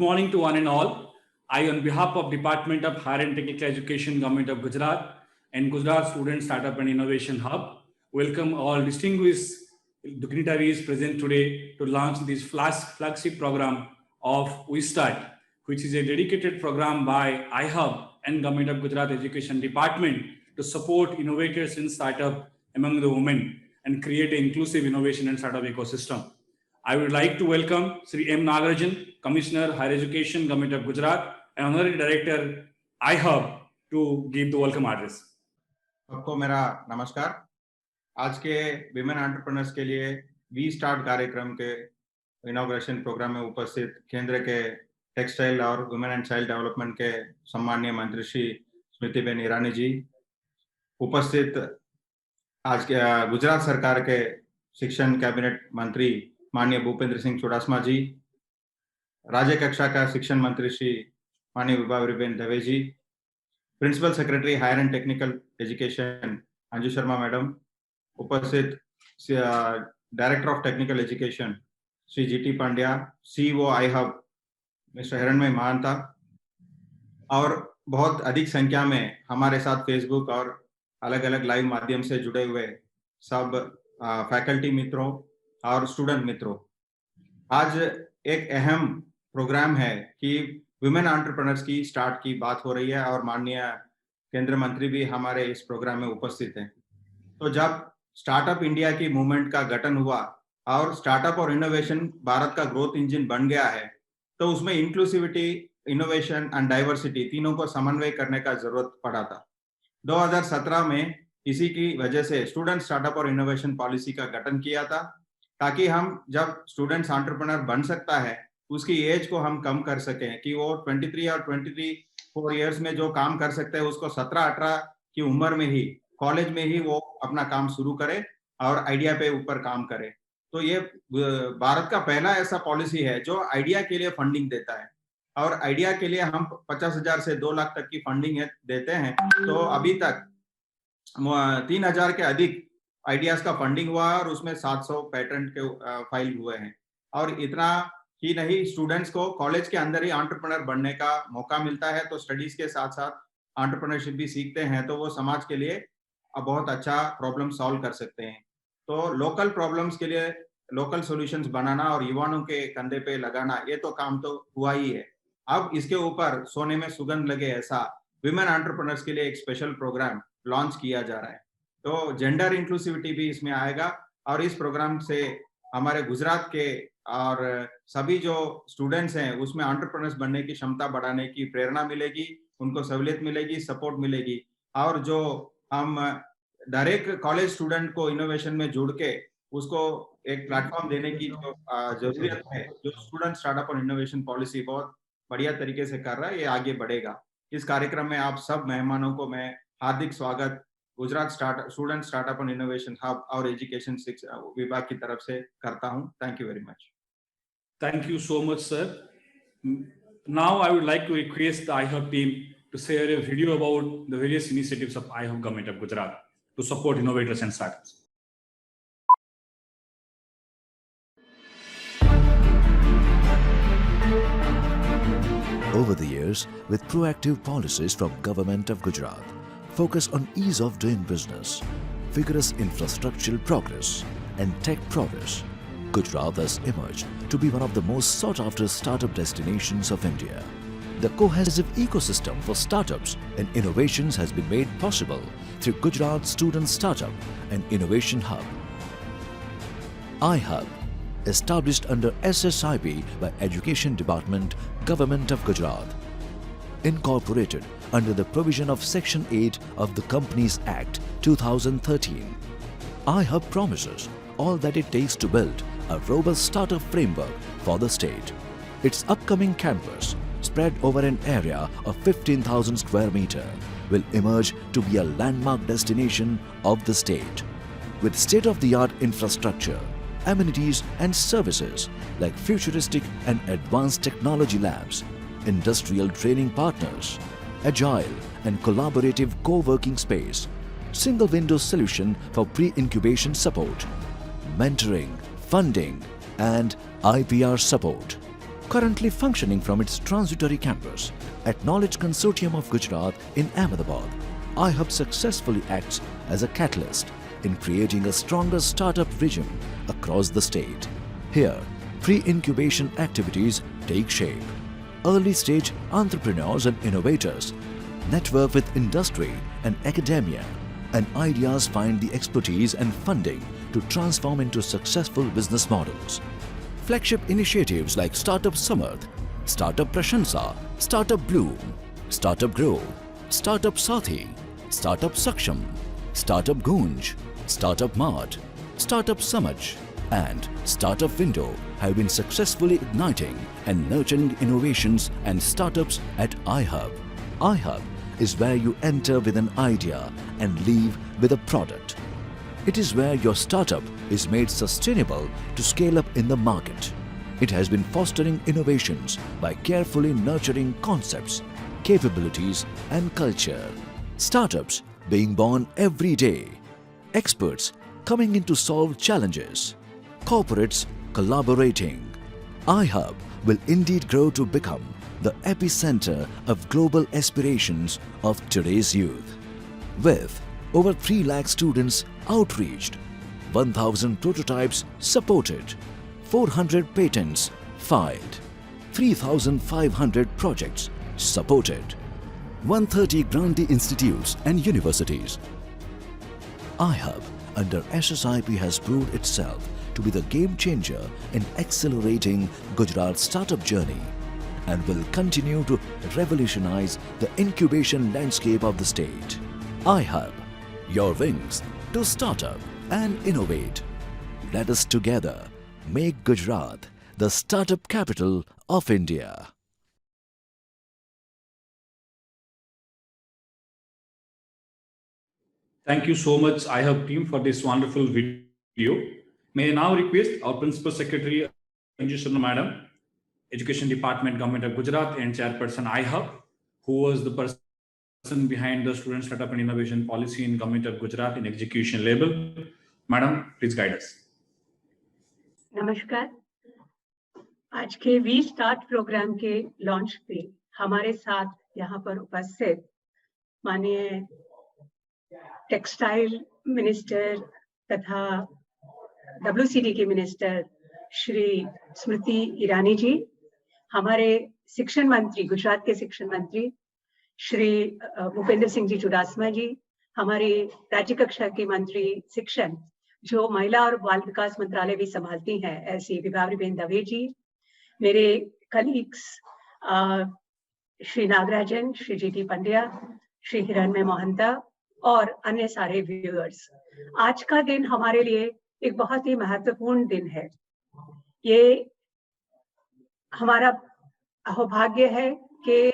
morning to one and all. I, on behalf of Department of Higher and Technical Education, Government of Gujarat and Gujarat Student Startup and Innovation Hub, welcome all distinguished dignitaries present today to launch this flagship program of We Start, which is a dedicated program by iHub and Government of Gujarat Education Department to support innovators in startup among the women and create an inclusive innovation and startup ecosystem. I would like to welcome Sri M. Nagarajan, Commissioner, Higher Education, Government of Gujarat, and Honorary Director, iHub, to give the welcome address. सबको मेरा नमस्कार। आज के women entrepreneurs के लिए we start कार्यक्रम के inauguration programme में उपस्थित केंद्र के टेक्सटाइल और वुमेन एंड चाइल्ड डेवलपमेंट के सम्माननीय मंत्री श्री स्मृतिबेन ईरानी जी, उपस्थित आज के गुजरात सरकार के शिक्षण कैबिनेट मंत्री माननीय भूपेंद्र सिंह चुड़ासमा जी, राज्य कक्षा का शिक्षण मंत्री श्री माननीय Vibhavariben Dave ji, principal secretary higher and technical education Anju Sharma madam, उपस्थित director of technical education Shri G T Pandya, CEO iHub mister Hiranmay Mahanta, और बहुत अधिक संख्या में हमारे साथ फेसबुक और अलग अलग लाइव माध्यम से जुड़े हुए सब फैकल्टी मित्रों और स्टूडेंट मित्रों। आज एक अहम प्रोग्राम है कि वुमेन एंटरप्रेन्योर्स की स्टार्ट की बात हो रही है और माननीय केंद्रीय मंत्री भी हमारे इस प्रोग्राम में उपस्थित हैं। तो जब स्टार्टअप इंडिया की मूवमेंट का गठन हुआ और स्टार्टअप और इनोवेशन भारत का ग्रोथ इंजन बन गया है, तो उसमें इंक्लूसिविटी, इनोवेशन एंड डाइवर्सिटी तीनों को समन्वय करने का जरूरत पड़ा था। 2017 में इसी की वजह से स्टूडेंट स्टार्टअप और इनोवेशन पॉलिसी का गठन किया था, ताकि हम जब स्टूडेंट्स एंटरप्रेन्योर बन सकता है उसकी एज को हम कम कर सकें कि वो 23 और 24 इयर्स में जो काम कर सकते हैं उसको 17-18 की उम्र में ही कॉलेज में ही वो अपना काम शुरू करे और आइडिया पे ऊपर काम करे। तो ये भारत का पहला ऐसा पॉलिसी है जो आइडिया के लिए फंडिंग देता है, और आइडिया के लिए हम 50,000 से 2 लाख तक की फंडिंग देते हैं। तो अभी तक 3,000 के अधिक आइडियाज का फंडिंग हुआ और उसमें 700 पेटेंट के फाइल हुए हैं। और इतना ही नहीं, स्टूडेंट्स को कॉलेज के अंदर ही एंटरप्रेन्योर बनने का मौका मिलता है, तो स्टडीज के साथ साथ एंटरप्रेन्योरशिप भी सीखते हैं, तो वो समाज के लिए बहुत अच्छा प्रॉब्लम सॉल्व कर सकते हैं। तो लोकल प्रॉब्लम्स के लिए लोकल सॉल्यूशंस बनाना और युवाओं के कंधे पे लगाना, ये तो काम तो हुआ ही है। अब इसके ऊपर सोने में सुगंध लगे ऐसा विमेन एंटरप्रेन्योर्स के लिए एक स्पेशल प्रोग्राम लॉन्च किया जा रहा है। तो जेंडर इंक्लूसिविटी भी इसमें आएगा, और इस प्रोग्राम से हमारे गुजरात के और सभी जो स्टूडेंट्स हैं उसमें एंटरप्रेन्योर्स बनने की क्षमता बढ़ाने की प्रेरणा मिलेगी, उनको सहूलियत मिलेगी, सपोर्ट मिलेगी। और जो हम हर एक कॉलेज स्टूडेंट को इनोवेशन में जोड़ के उसको एक प्लेटफॉर्म देने की जो जरूरत है, जो स्टूडेंट स्टार्टअप और इनोवेशन पॉलिसी बहुत बढ़िया तरीके से कर रहा है, ये आगे बढ़ेगा। इस कार्यक्रम में आप सब मेहमानों को मैं हार्दिक स्वागत Gujarat student startup and innovation hub और एजुकेशन विभाग की तरफ से करता हूं। Thank you very much. Thank you so much, sir. Now I would like to request the iHub team to share a video about the various initiatives of iHub Government of Gujarat to support innovators and startups. Over the years, with proactive policies from Government of Gujarat, focus on ease of doing business, vigorous infrastructural progress and tech progress, Gujarat has emerged to be one of the most sought-after startup destinations of India. The cohesive ecosystem for startups and innovations has been made possible through Gujarat Student Startup and Innovation Hub. iHub, established under SSIB by Education Department, Government of Gujarat, incorporated under the provision of Section 8 of the Companies Act 2013. iHub promises all that it takes to build a robust startup framework for the state. Its upcoming campus, spread over an area of 15,000 square meter, will emerge to be a landmark destination of the state. With state-of-the-art infrastructure, amenities and services like futuristic and advanced technology labs, industrial training partners, agile and collaborative co-working space, single window solution for pre-incubation support, mentoring, funding and IPR support. currently functioning from its transitory campus at Knowledge Consortium of Gujarat in Ahmedabad, iHub successfully acts as a catalyst in creating a stronger startup vision across the state. Here, pre-incubation activities take shape. Early-stage entrepreneurs and innovators network with industry and academia, and ideas find the expertise and funding to transform into successful business models. Flagship initiatives like Startup Samarth, Startup Prashansa, Startup Bloom, Startup Grow, Startup Sathi, Startup Saksham, Startup Gunj, Startup Mart, Startup Samaj, and Startup Window have been successfully igniting and nurturing innovations and startups at iHub. iHub is where you enter with an idea and leave with a product. It is where your startup is made sustainable to scale up in the market. It has been fostering innovations by carefully nurturing concepts, capabilities, and culture. Startups being born every day. Experts coming in to solve challenges. Corporates collaborating. iHub will indeed grow to become the epicenter of global aspirations of today's youth. With over 3 lakh students outreached, 1,000 prototypes supported, 400 patents filed, 3,500 projects supported, 130 grantee institutes and universities. iHub under SSIP has proved itself to be the game changer in accelerating Gujarat's startup journey and will continue to revolutionize the incubation landscape of the state. iHub, your wings to startup and innovate. Let us together make Gujarat the startup capital of India. Thank you so much, iHub team, for this wonderful video. May I now request our Principal Secretary, Anju Sharma Madam, Education Department, Government of Gujarat, and Chairperson iHub, who was the person behind the Student Startup and Innovation Policy in Government of Gujarat in execution level. Madam, please guide us. नमस्कार। आज के we start programme के launch पे हमारे साथ यहाँ पर उपस्थित माननीय टेक्सटाइल मिनिस्टर तथा WCD के मिनिस्टर श्री स्मृति ईरानी जी, हमारे शिक्षण मंत्री, गुजरात के शिक्षण मंत्री श्री भूपेंद्र सिंह जी चुडासमा जी, हमारी राज्य कक्षा की मंत्री शिक्षण जो महिला और बाल विकास मंत्रालय भी संभालती हैं, ऐसी विभावरीबेन दवे जी, मेरे कलीग्स श्री नागराजन, श्री GT पंड्या, श्री हिरणमय मोहंता और अन्य सारे व्यूअर्स। आज का दिन हमारे लिए एक बहुत ही महत्वपूर्ण दिन है। ये हमारा सौभाग्य है कि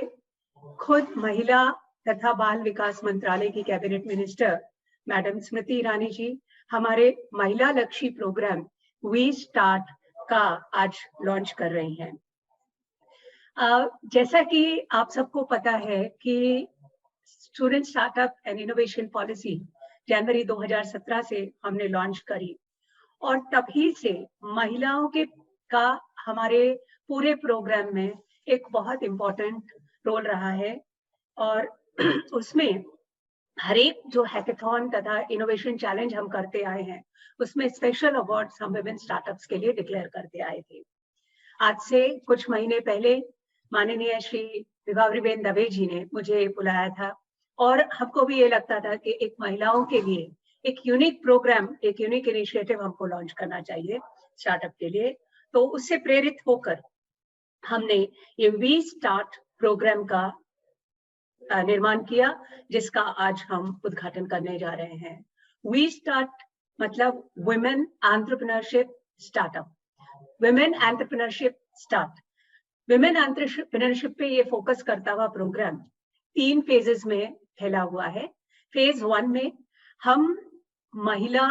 खुद महिला तथा बाल विकास मंत्रालय की cabinet minister madam Smriti Irani ji हमारे महिला लक्षी प्रोग्राम वी स्टार्ट का आज लॉन्च कर रही हैं। जैसा कि आप सबको पता है कि student startup and innovation policy जनवरी 2017 से हमने लॉन्च करी और तभी से महिलाओं के का हमारे पूरे प्रोग्राम में एक बहुत इम्पोर्टेंट रोल रहा है और उसमें हर एक जो हैकेथॉन तथा इनोवेशन चैलेंज हम करते आए हैं उसमें स्पेशल अवार्ड्स हम विमेन स्टार्टअप्स के लिए डिक्लेयर करते आए थे। आज से कुछ महीने पहले माननीय श्री विभावरीबेन दवे जी ने मुझे बुलाया था और हमको भी ये लगता था कि एक महिलाओं के लिए एक यूनिक प्रोग्राम, एक यूनिक इनिशिएटिव हमको लॉन्च करना चाहिए स्टार्टअप के लिए। तो उससे प्रेरित होकर हमने ये वी स्टार्ट प्रोग्राम का निर्माण किया, जिसका आज हम उद्घाटन करने जा रहे हैं। वी स्टार्ट मतलब women entrepreneurship startup, women entrepreneurship start. Women entrepreneurship पे ये फोकस करता हुआ प्रोग्राम 3 फेजेस में फैला हुआ है। फेज 1 में हम महिला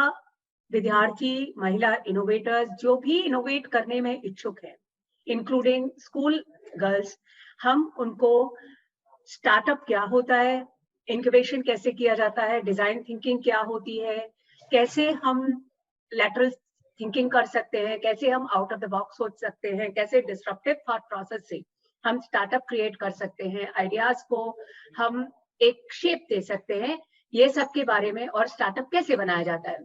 विद्यार्थी, महिला इनोवेटर्स जो भी इनोवेट करने में इच्छुक है, इंक्लूडिंग स्कूल गर्ल्स, हम उनको स्टार्टअप क्या होता है, इंक्यूबेशन कैसे किया जाता है, डिजाइन थिंकिंग क्या होती है, कैसे हम लैटरल थिंकिंग कर सकते हैं, कैसे हम आउट ऑफ द बॉक्स सोच सकते हैं, कैसे डिस्ट्रप्टिव थॉट प्रोसेस से हम स्टार्टअप क्रिएट कर सकते हैं, आइडियाज को हम एक शेप दे सकते हैं, ये सब के बारे में, और स्टार्टअप कैसे बनाया जाता है,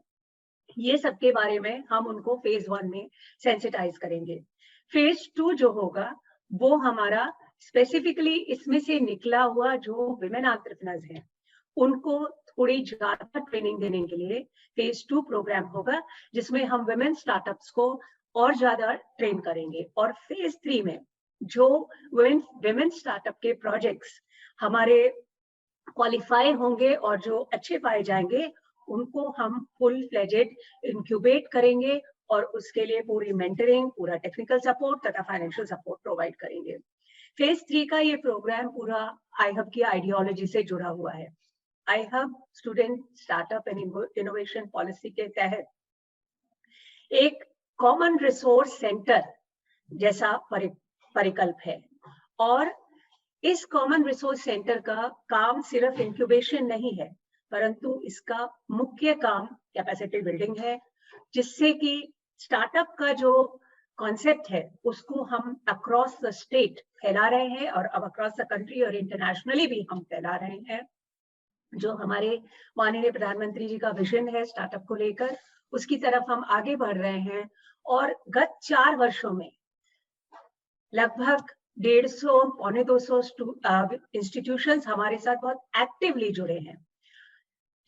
ये सब के बारे में हम उनको फेज 1 में सेंसिटाइज करेंगे। फेज 2 जो होगा वो हमारा स्पेसिफिकली इसमें से निकला हुआ जो विमेन एंटरप्रेन्योर्स हैं उनको थोड़ी ज्यादा ट्रेनिंग देने के लिए फेज 2 प्रोग्राम होगा, जिसमें हम विमेन स्टार्टअप्स को और ज्यादा ट्रेन करेंगे। और फेज 3 में जो विमेन स्टार्टअप के प्रोजेक्ट्स हमारे क्वालिफाई होंगे और जो अच्छे पाए जाएंगे उनको हम फुल फ्लेजेड इंक्यूबेट करेंगे और उसके लिए पूरी मेंटरिंग, पूरा टेक्निकल सपोर्ट तथा फाइनेंशियल सपोर्ट प्रोवाइड करेंगे। फेज 3 का ये प्रोग्राम पूरा आई हब की आइडियोलॉजी से जुड़ा हुआ है। I Hub student startup and innovation policy के तहत एक कॉमन रिसोर्स सेंटर जैसा परिकल्प है, और इस कॉमन रिसोर्स सेंटर का काम सिर्फ इंक्यूबेशन नहीं है, परंतु इसका मुख्य काम कैपेसिटी बिल्डिंग है, जिससे कि स्टार्टअप का जो कॉन्सेप्ट है उसको हम अक्रॉस द स्टेट फैला रहे हैं, और अब अक्रॉस द कंट्री और इंटरनेशनली भी हम फैला रहे हैं। जो हमारे माननीय प्रधानमंत्री जी का विजन है स्टार्टअप को लेकर, उसकी तरफ हम आगे बढ़ रहे हैं। और गत 4 वर्षों में लगभग 150 पौने 200 इंस्टीट्यूशंस हमारे साथ बहुत एक्टिवली जुड़े हैं,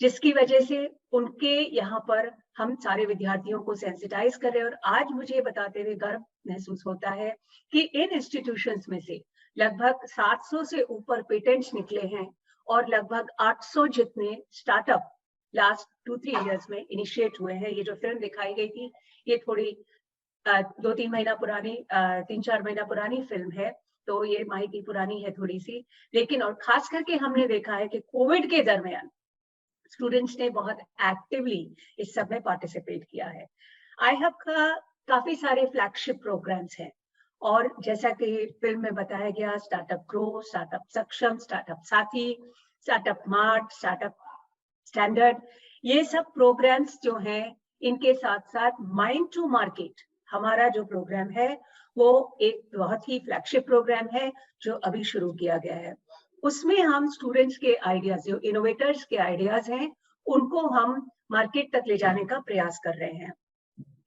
जिसकी वजह से उनके यहाँ पर हम सारे विद्यार्थियों को सेंसिटाइज कर रहे हैं। और आज मुझे बताते हुए गर्व महसूस होता है कि इन इंस्टीट्यूशंस में से लगभग 700 से ऊपर पेटेंट्स निकले हैं और लगभग 800 जितने स्टार्टअप लास्ट 2-3 इयर्स में इनिशिएट हुए हैं। ये जो फिल्म दिखाई गई थी ये थोड़ी 2-3 महीना पुरानी 3-4 महीना पुरानी फिल्म है, तो ये माहिती पुरानी है थोड़ी सी, लेकिन और खास करके हमने देखा है कि कोविड के दरमियान स्टूडेंट्स ने बहुत एक्टिवली इस सब में पार्टिसिपेट किया है। आई हब का काफी सारे फ्लैगशिप प्रोग्राम्स हैं, और जैसा कि फिल्म में बताया गया, स्टार्टअप ग्रो, स्टार्टअप सक्षम, स्टार्टअप साथी, स्टार्टअप मार्ट, स्टार्टअप स्टैंडर्ड, ये सब प्रोग्राम्स जो हैं, इनके साथ साथ माइंड टू मार्केट हमारा जो प्रोग्राम है वो एक बहुत ही फ्लैगशिप प्रोग्राम है जो अभी शुरू किया गया है। उसमें हम स्टूडेंट्स के आइडियाज, जो इनोवेटर्स के आइडियाज हैं, उनको हम मार्केट तक ले जाने का प्रयास कर रहे हैं।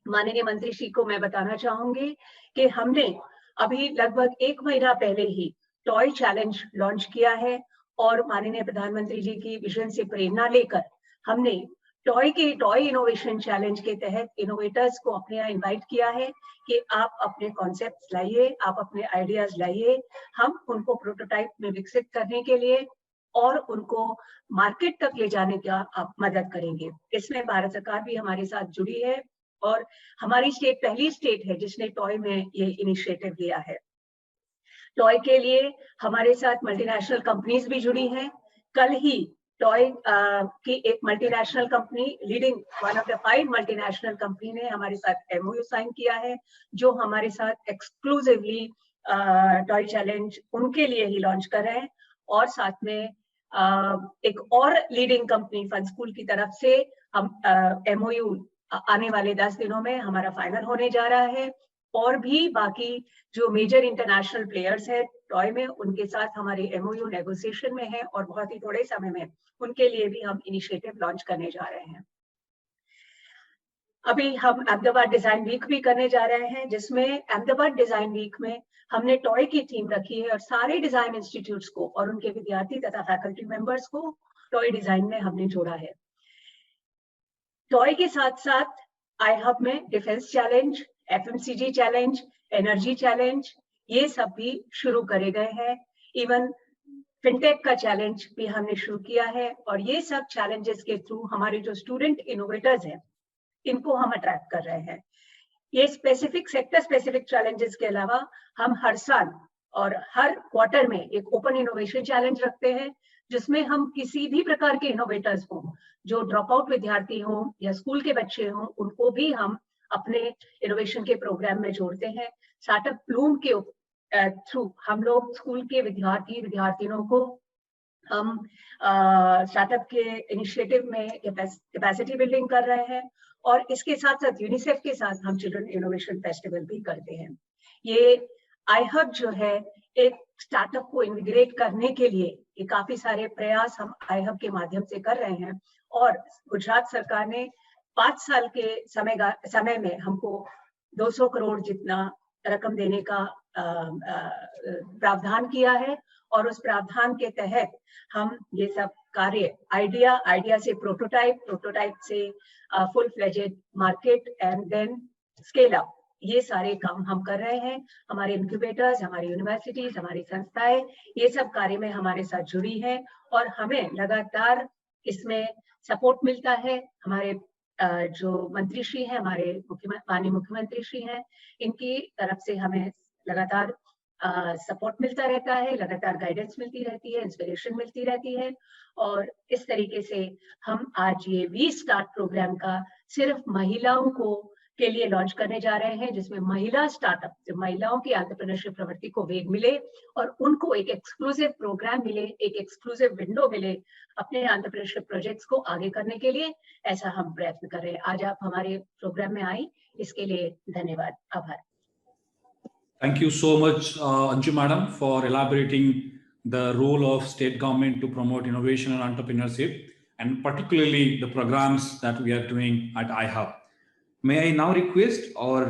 माननीय मंत्री श्री को मैं बताना चाहूंगी कि हमने अभी लगभग 1 महीना पहले ही टॉय चैलेंज लॉन्च किया है, और माननीय प्रधानमंत्री जी की विजन से प्रेरणा लेकर हमने टॉय इनोवेशन चैलेंज के तहत इनोवेटर्स को अपने यहाँ इन्वाइट किया है कि आप अपने कॉन्सेप्ट्स लाइए, आप अपने आइडियाज लाइए, हम उनको प्रोटोटाइप में विकसित करने के लिए और उनको मार्केट तक ले जाने का आप मदद करेंगे। इसमें भारत सरकार भी हमारे साथ जुड़ी है, और हमारी स्टेट पहली स्टेट है जिसने टॉय में ये इनिशिएटिव लिया है। टॉय के लिए हमारे साथ मल्टीनेशनल कंपनीज भी जुड़ी हैं। कल ही टॉय की एक multinational company, leading one of the 5 multinational company ने हमारे साथ एमओयू साइन किया है, जो हमारे साथ एक्सक्लूसिवली टॉय चैलेंज उनके लिए ही लॉन्च कर रहे हैं। और साथ में एक और लीडिंग कंपनी फन स्कूल की तरफ से हम एमओयू आने वाले 10 दिनों में हमारा फाइनल होने जा रहा है, और भी बाकी जो मेजर इंटरनेशनल प्लेयर्स हैं टॉय में, उनके साथ हमारे एमओयू नेगोशिएशन में है, और बहुत ही थोड़े समय में उनके लिए भी हम इनिशिएटिव लॉन्च करने जा रहे हैं। अभी हम अहमदाबाद डिजाइन वीक भी करने जा रहे हैं, जिसमें अहमदाबाद डिजाइन वीक में हमने टॉय की थीम रखी है, और सारे डिजाइन इंस्टीट्यूट्स को और उनके विद्यार्थी तथा फैकल्टी मेंबर्स को टॉय डिजाइन में हमने जोड़ा है। टॉय के साथ साथ आई हब में defence challenge, FMCG challenge, energy challenge, ये सब भी शुरू करे गए हैं। इवन फिनटेक का चैलेंज भी हमने शुरू किया है, और ये सब चैलेंजेस के थ्रू हमारे जो स्टूडेंट इनोवेटर्स हैं इनको हम अट्रैक्ट कर रहे हैं। ये स्पेसिफिक सेक्टर स्पेसिफिक चैलेंजेस के अलावा हम हर साल और हर क्वार्टर में एक ओपन इनोवेशन चैलेंज रखते हैं, जिसमें हम किसी भी प्रकार के इनोवेटर्स को, जो ड्रॉप आउट विद्यार्थी हों या स्कूल के बच्चे हों, उनको भी हम अपने इनोवेशन के प्रोग्राम में जोड़ते हैं। स्टार्टअप ब्लूम के थ्रू हम लोग स्कूल के विद्यार्थियों को हम स्टार्टअप के इनिशिएटिव में कैपेसिटी बिल्डिंग कर रहे हैं और इसके साथ साथ यूनिसेफ के साथ हम चिल्ड्रन इनोवेशन फेस्टिवल भी करते हैं। ये iHub जो है एक स्टार्टअप को इनविग्रेट करने के लिए ये काफी सारे प्रयास हम iHub के माध्यम से कर रहे हैं और गुजरात सरकार ने 5 साल के समय में हमको 200 करोड़ जितना रकम देने का प्रावधान किया है और उस प्रावधान के तहत हम ये सब कार्य आइडिया से प्रोटोटाइप से full fledged market and then scale up, ये सारे काम हम कर रहे हैं। हमारे इंक्यूबेटर्स, हमारी यूनिवर्सिटीज, हमारी संस्थाएं ये सब कार्य में हमारे साथ जुड़ी है और हमें लगातार इसमें सपोर्ट मिलता है। हमारे जो मंत्री श्री हैं, हमारे माननीय मुख्यमंत्री श्री हैं, इनकी तरफ से हमें लगातार सपोर्ट मिलता रहता है, लगातार गाइडेंस मिलती रहती है, इंस्पिरेशन मिलती रहती है और इस तरीके से हम आज ये वी स्टार्ट प्रोग्राम का सिर्फ महिलाओं को के लिए लॉन्च करने जा रहे हैं, जिसमें महिला स्टार्टअप, जो महिलाओं की एंटरप्रेन्योरशिप प्रवृत्ति को वेग मिले और उनको एक एक्सक्लूसिव प्रोग्राम मिले, एक एक्सक्लूसिव विंडो मिले अपने एंटरप्रेन्योरशिप प्रोजेक्ट्स को आगे करने के लिए। ऐसा हम प्रयत्न कर रहे हैं। आज आप हमारे प्रोग्राम में आई, इसके लिए धन्यवाद, आभार। Thank you so much, Anju Madam, for elaborating the role of state government to promote innovation and entrepreneurship, and particularly the programs that we are doing at iHub. May I now request our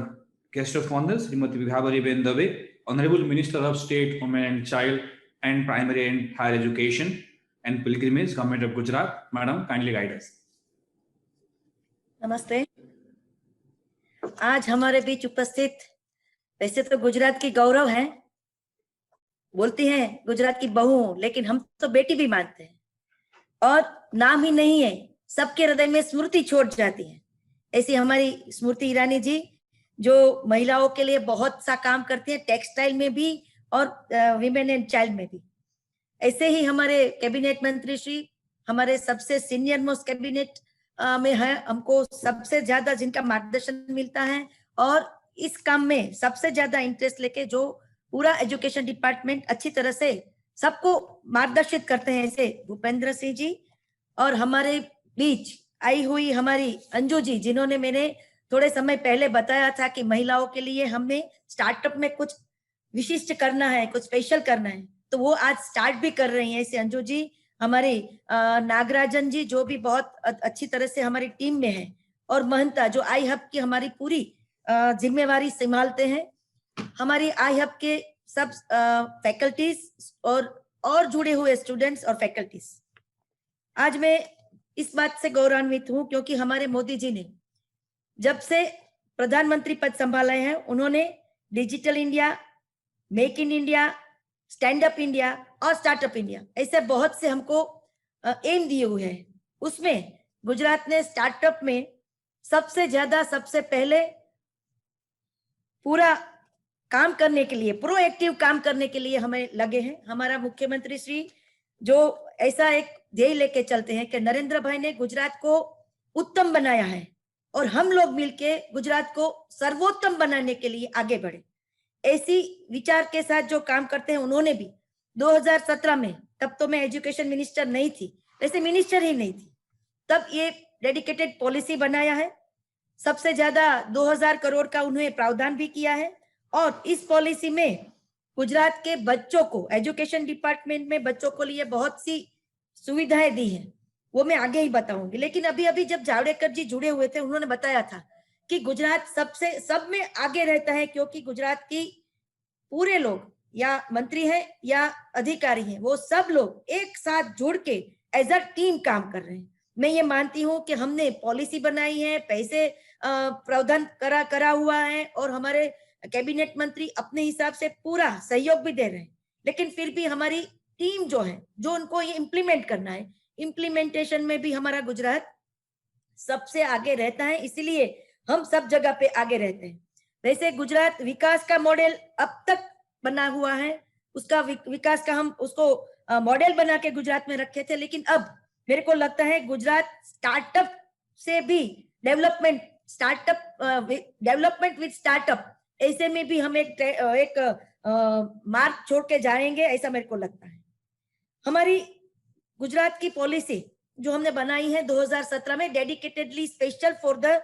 guest of honor, Srimati Vibhavariben Dave, Honorable Minister of State, Women and Child and Primary and Higher Education and Pilgrimage, Government of Gujarat. Madam, kindly guide us. नमस्ते। आज हमारे बीच उपस्थित, वैसे तो गुजरात की गौरव है, बोलती हैं गुजरात की बहू, लेकिन हम तो बेटी भी मानते हैं और नाम ही नहीं है, सबके हृदय में स्मृति छोड़ जाती है। ऐसी हमारी स्मृति ईरानी जी, जो महिलाओं के लिए बहुत सा काम करती है, टेक्सटाइल में भी और विमेन एंड चाइल्ड में भी। ऐसे ही हमारे कैबिनेट मंत्री श्री, हमारे सबसे सीनियर मोस्ट कैबिनेट में है, हमको सबसे ज्यादा जिनका मार्गदर्शन मिलता है और इस काम में सबसे ज्यादा इंटरेस्ट लेके जो पूरा एजुकेशन डिपार्टमेंट अच्छी तरह से सबको मार्गदर्शित करते हैं, ऐसे भूपेंद्र सिंह जी। और हमारे बीच आई हुई हमारी अंजू जी, जिन्होंने मैंने थोड़े समय पहले बताया था कि महिलाओं के लिए हमने स्टार्टअप में कुछ विशिष्ट करना है, कुछ स्पेशल करना है, तो वो आज स्टार्ट भी कर रही हैं। ऐसे अंजू जी, हमारी नागराजन जी जो भी बहुत अच्छी तरह से हमारी टीम में है, और महंता जो iHub की हमारी पूरी जिम्मेवारी संभालते हैं। हमारी iHub के सब फैकल्टीज और जुड़े हुए स्टूडेंट्स और फैकल्टीज। आज मैं इस बात से गौरवान्वित हूं क्योंकि हमारे मोदी जी ने जब से प्रधानमंत्री पद संभाले हैं, उन्होंने digital India, make in India, stand up India और स्टार्टअप इंडिया, ऐसे बहुत से हमको एम दिए हुए हैं। उसमें गुजरात ने स्टार्टअप में सबसे ज्यादा, सबसे पहले पूरा काम करने के लिए, प्रोएक्टिव काम करने के लिए हमें लगे हैं। हमारा मुख्यमंत्री श्री जो ऐसा एक ध्येय लेके चलते हैं कि नरेंद्र भाई ने गुजरात को उत्तम बनाया है और हम लोग मिलके गुजरात को सर्वोत्तम बनाने के लिए आगे बढ़े, ऐसी विचार के साथ जो काम करते हैं। उन्होंने भी 2017 में, तब तो मैं एजुकेशन मिनिस्टर नहीं थी, वैसे मिनिस्टर ही नहीं थी, तब ये डेडिकेटेड पॉलिसी बनाया है। सबसे ज्यादा 2000 करोड़ का उन्होंने प्रावधान भी किया है और इस पॉलिसी में गुजरात के बच्चों को, एजुकेशन डिपार्टमेंट में बच्चों को लिए बहुत सी सुविधाएं दी हैं, वो मैं आगे ही बताऊंगी। लेकिन अभी जब जावड़ेकर जी जुड़े हुए थे, उन्होंने बताया था कि गुजरात सब में आगे रहता है, क्योंकि गुजरात की पूरे लोग या मंत्री हैं या अधिकारी हैं, वो सब लोग एक साथ जुड़ के एज अ टीम काम कर रहे हैं। मैं ये मानती हूँ कि हमने पॉलिसी बनाई है, पैसे प्रावधान करा हुआ है और हमारे कैबिनेट मंत्री अपने हिसाब से पूरा सहयोग भी दे रहे हैं, लेकिन फिर भी हमारी टीम जो है, जो उनको ये इम्प्लीमेंट करना है, इम्प्लीमेंटेशन में भी हमारा गुजरात सबसे आगे रहता है, इसीलिए हम सब जगह पे आगे रहते हैं। वैसे गुजरात विकास का मॉडल अब तक बना हुआ है, उसका विकास का हम उसको मॉडल बना के गुजरात में रखे थे, लेकिन अब मेरे को लगता है गुजरात स्टार्टअप से भी डेवलपमेंट विद स्टार्टअप, ऐसे में भी हम एक मार्ग छोड़ के जाएंगे, ऐसा मेरे को लगता है। हमारी गुजरात की पॉलिसी जो हमने बनाई है 2017 में, dedicatedly special for the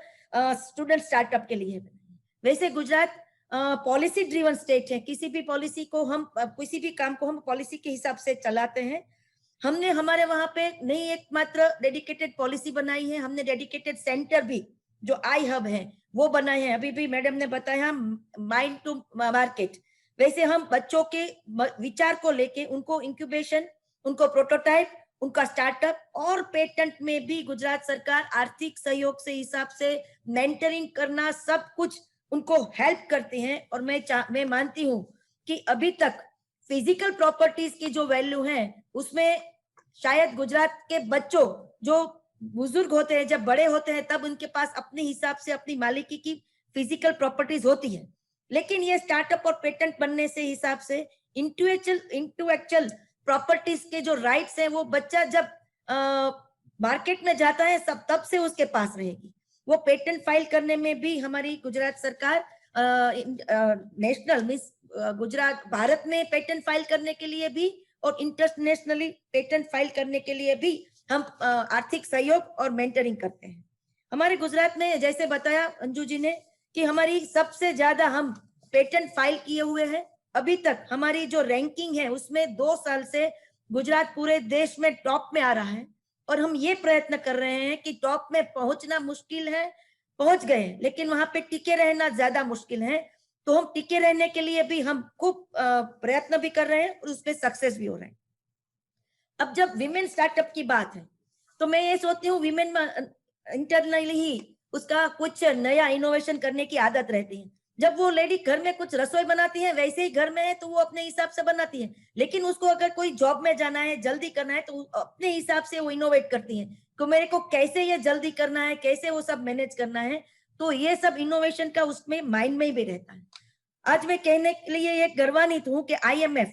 student startup के लिए। वैसे गुजरात पॉलिसी ड्रिवन स्टेट है, किसी भी पॉलिसी को हम किसी भी काम को हम पॉलिसी के हिसाब से चलाते हैं। हमने हमारे वहां पे नहीं एकमात्र डेडिकेटेड पॉलिसी बनाई है, हमने डेडिकेटेड सेंटर भी जो आई हब है वो बनाए हैं। अभी भी मैडम ने बताया माइंड टू मार्केट, वैसे हम बच्चों के विचार को लेके उनको इंक्यूबेशन, उनको प्रोटोटाइप, उनका स्टार्टअप और पेटेंट में भी गुजरात सरकार आर्थिक सहयोग से हिसाब से मेंटरिंग करना सब कुछ उनको हेल्प करते हैं। और मैं मानती हूँ कि अभी तक फिजिकल प्रॉपर्टीज की जो वैल्यू है उसमें शायद गुजरात के बच्चों जो बुजुर्ग होते हैं, जब बड़े होते हैं तब उनके पास अपने हिसाब से अपनी मालिकी की फिजिकल प्रॉपर्टीज होती है, लेकिन ये स्टार्टअप और पेटेंट बनने से हिसाब से इंटेलेक्चुअल प्रॉपर्टीज के जो राइट्स हैं वो बच्चा जब मार्केट में जाता है सब तब से उसके पास रहेगी। वो पेटेंट फाइल करने में भी हमारी गुजरात सरकार नेशनल मींस गुजरात भारत में पेटेंट फाइल करने के लिए भी और इंटरनेशनली पेटेंट फाइल करने के लिए भी हम आर्थिक सहयोग और मेंटरिंग करते हैं। हमारे गुजरात में जैसे बताया अंजू जी ने कि हमारी सबसे ज्यादा हम पेटेंट फाइल किए हुए हैं। अभी तक हमारी जो रैंकिंग है उसमें 2 साल से गुजरात पूरे देश में टॉप में आ रहा है और हम ये प्रयत्न कर रहे हैं कि टॉप में पहुंचना मुश्किल है, पहुंच गए, लेकिन वहां पे टिके रहना ज्यादा मुश्किल है। तो हम टिके रहने के लिए भी हम खूब प्रयत्न भी कर रहे हैं और उसमें सक्सेस भी हो रहे हैं। अब जब विमेन स्टार्टअप की बात है तो मैं ये सोचती हूँ विमेन में इंटरनली ही उसका कुछ नया इनोवेशन करने की आदत रहती है। जब वो लेडी घर में कुछ रसोई बनाती है वैसे ही घर में है तो वो अपने हिसाब से बनाती है, लेकिन उसको अगर कोई जॉब में जाना है, जल्दी करना है तो अपने हिसाब से वो इनोवेट करती है कि मेरे को कैसे ये जल्दी करना है, कैसे वो सब मैनेज करना है। तो ये सब इनोवेशन का उसमें माइंड में भी रहता है। आज मैं कहने के लिए ये गर्वान्वित हूँ कि IMF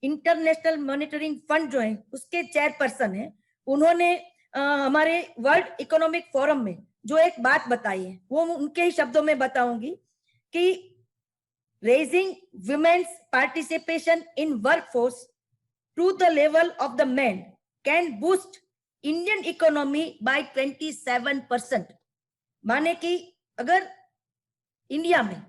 इंटरनेशनल मॉनिटरिंग फंड जो है उसके चेयरपर्सन है, उन्होंने हमारे वर्ल्ड इकोनॉमिक फोरम में जो एक बात बताई है वो उनके ही शब्दों में बताऊंगी कि raising women's participation in workforce to the level of the man can boost Indian economy by 27%। माने कि अगर इंडिया में